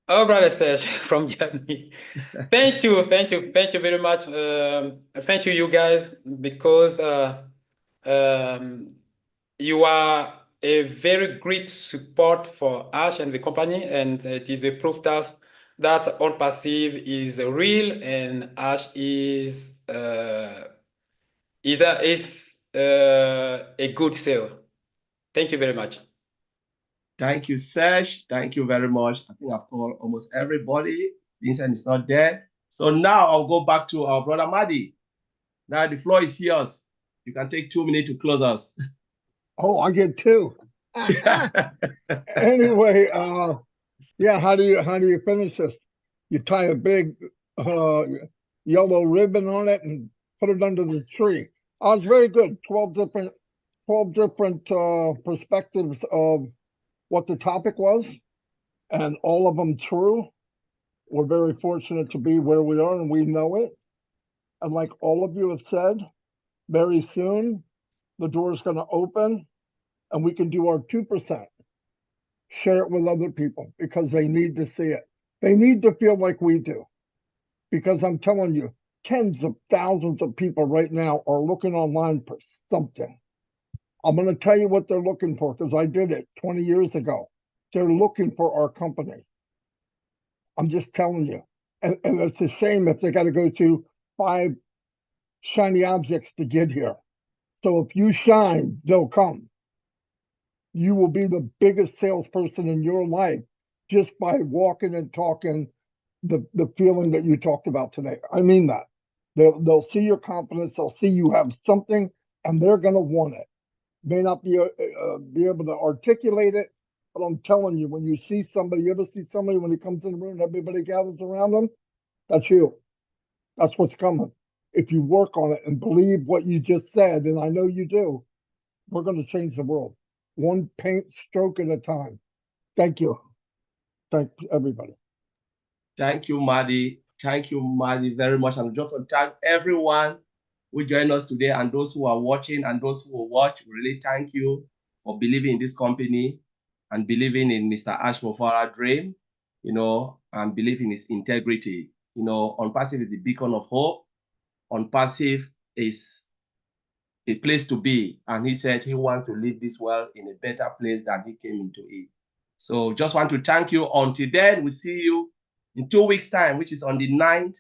Oh, brother Serge from Germany. Thank you very much. Thank you, you guys, because you are a very great support for Ash and the company, and it is a proof that ONPASSIVE is real and Ash is a good sale. Thank you very much. Thank you, Serge. Thank you very much. I think I've called almost everybody. Vincent is not there. So now I'll go back to our brother Madi. Now the floor is yours. You can take 2 minutes to close us. Oh, I get 2. Anyway, yeah, how do you finish this? You tie a big yellow ribbon on it and put it under the tree. I was very good. 12 different perspectives of what the topic was, and all of them true. We're very fortunate to be where we are, and we know it. And like all of you have said, very soon the door is going to open, and we can do our 2%. Share it with other people because they need to see it. They need to feel like we do. Because I'm telling you, tens of thousands of people right now are looking online for something. I'm going to tell you what they're looking for because I did it 20 years ago. They're looking for our company. I'm just telling you. And it's a shame if they got to go to 5 shiny objects to get here. So if you shine, they'll come. You will be the biggest salesperson in your life just by walking and talking the feeling that you talked about today. I mean that. They'll see your confidence. They'll see you have something, and they're going to want it. May not be able to articulate it, but I'm telling you, when you see somebody, you ever see somebody when he comes in the room, everybody gathers around them? That's you. That's what's coming. If you work on it and believe what you just said, and I know you do, we're going to change the world. One paint stroke at a time. Thank you. Thank everybody. Thank you, Madi. Thank you, Madi, very much. And just to thank everyone who joined us today and those who are watching and those who will watch. Really thank you for believing in this company and believing in Mr. Ash Mufareh's dream, and believing in his integrity. ONPASSIVE is the beacon of hope. ONPASSIVE is a place to be. And he said he wants to leave this world in a better place than he came into it. So just want to thank you. Until then, we'll see you in 2 weeks' time, which is on the 9th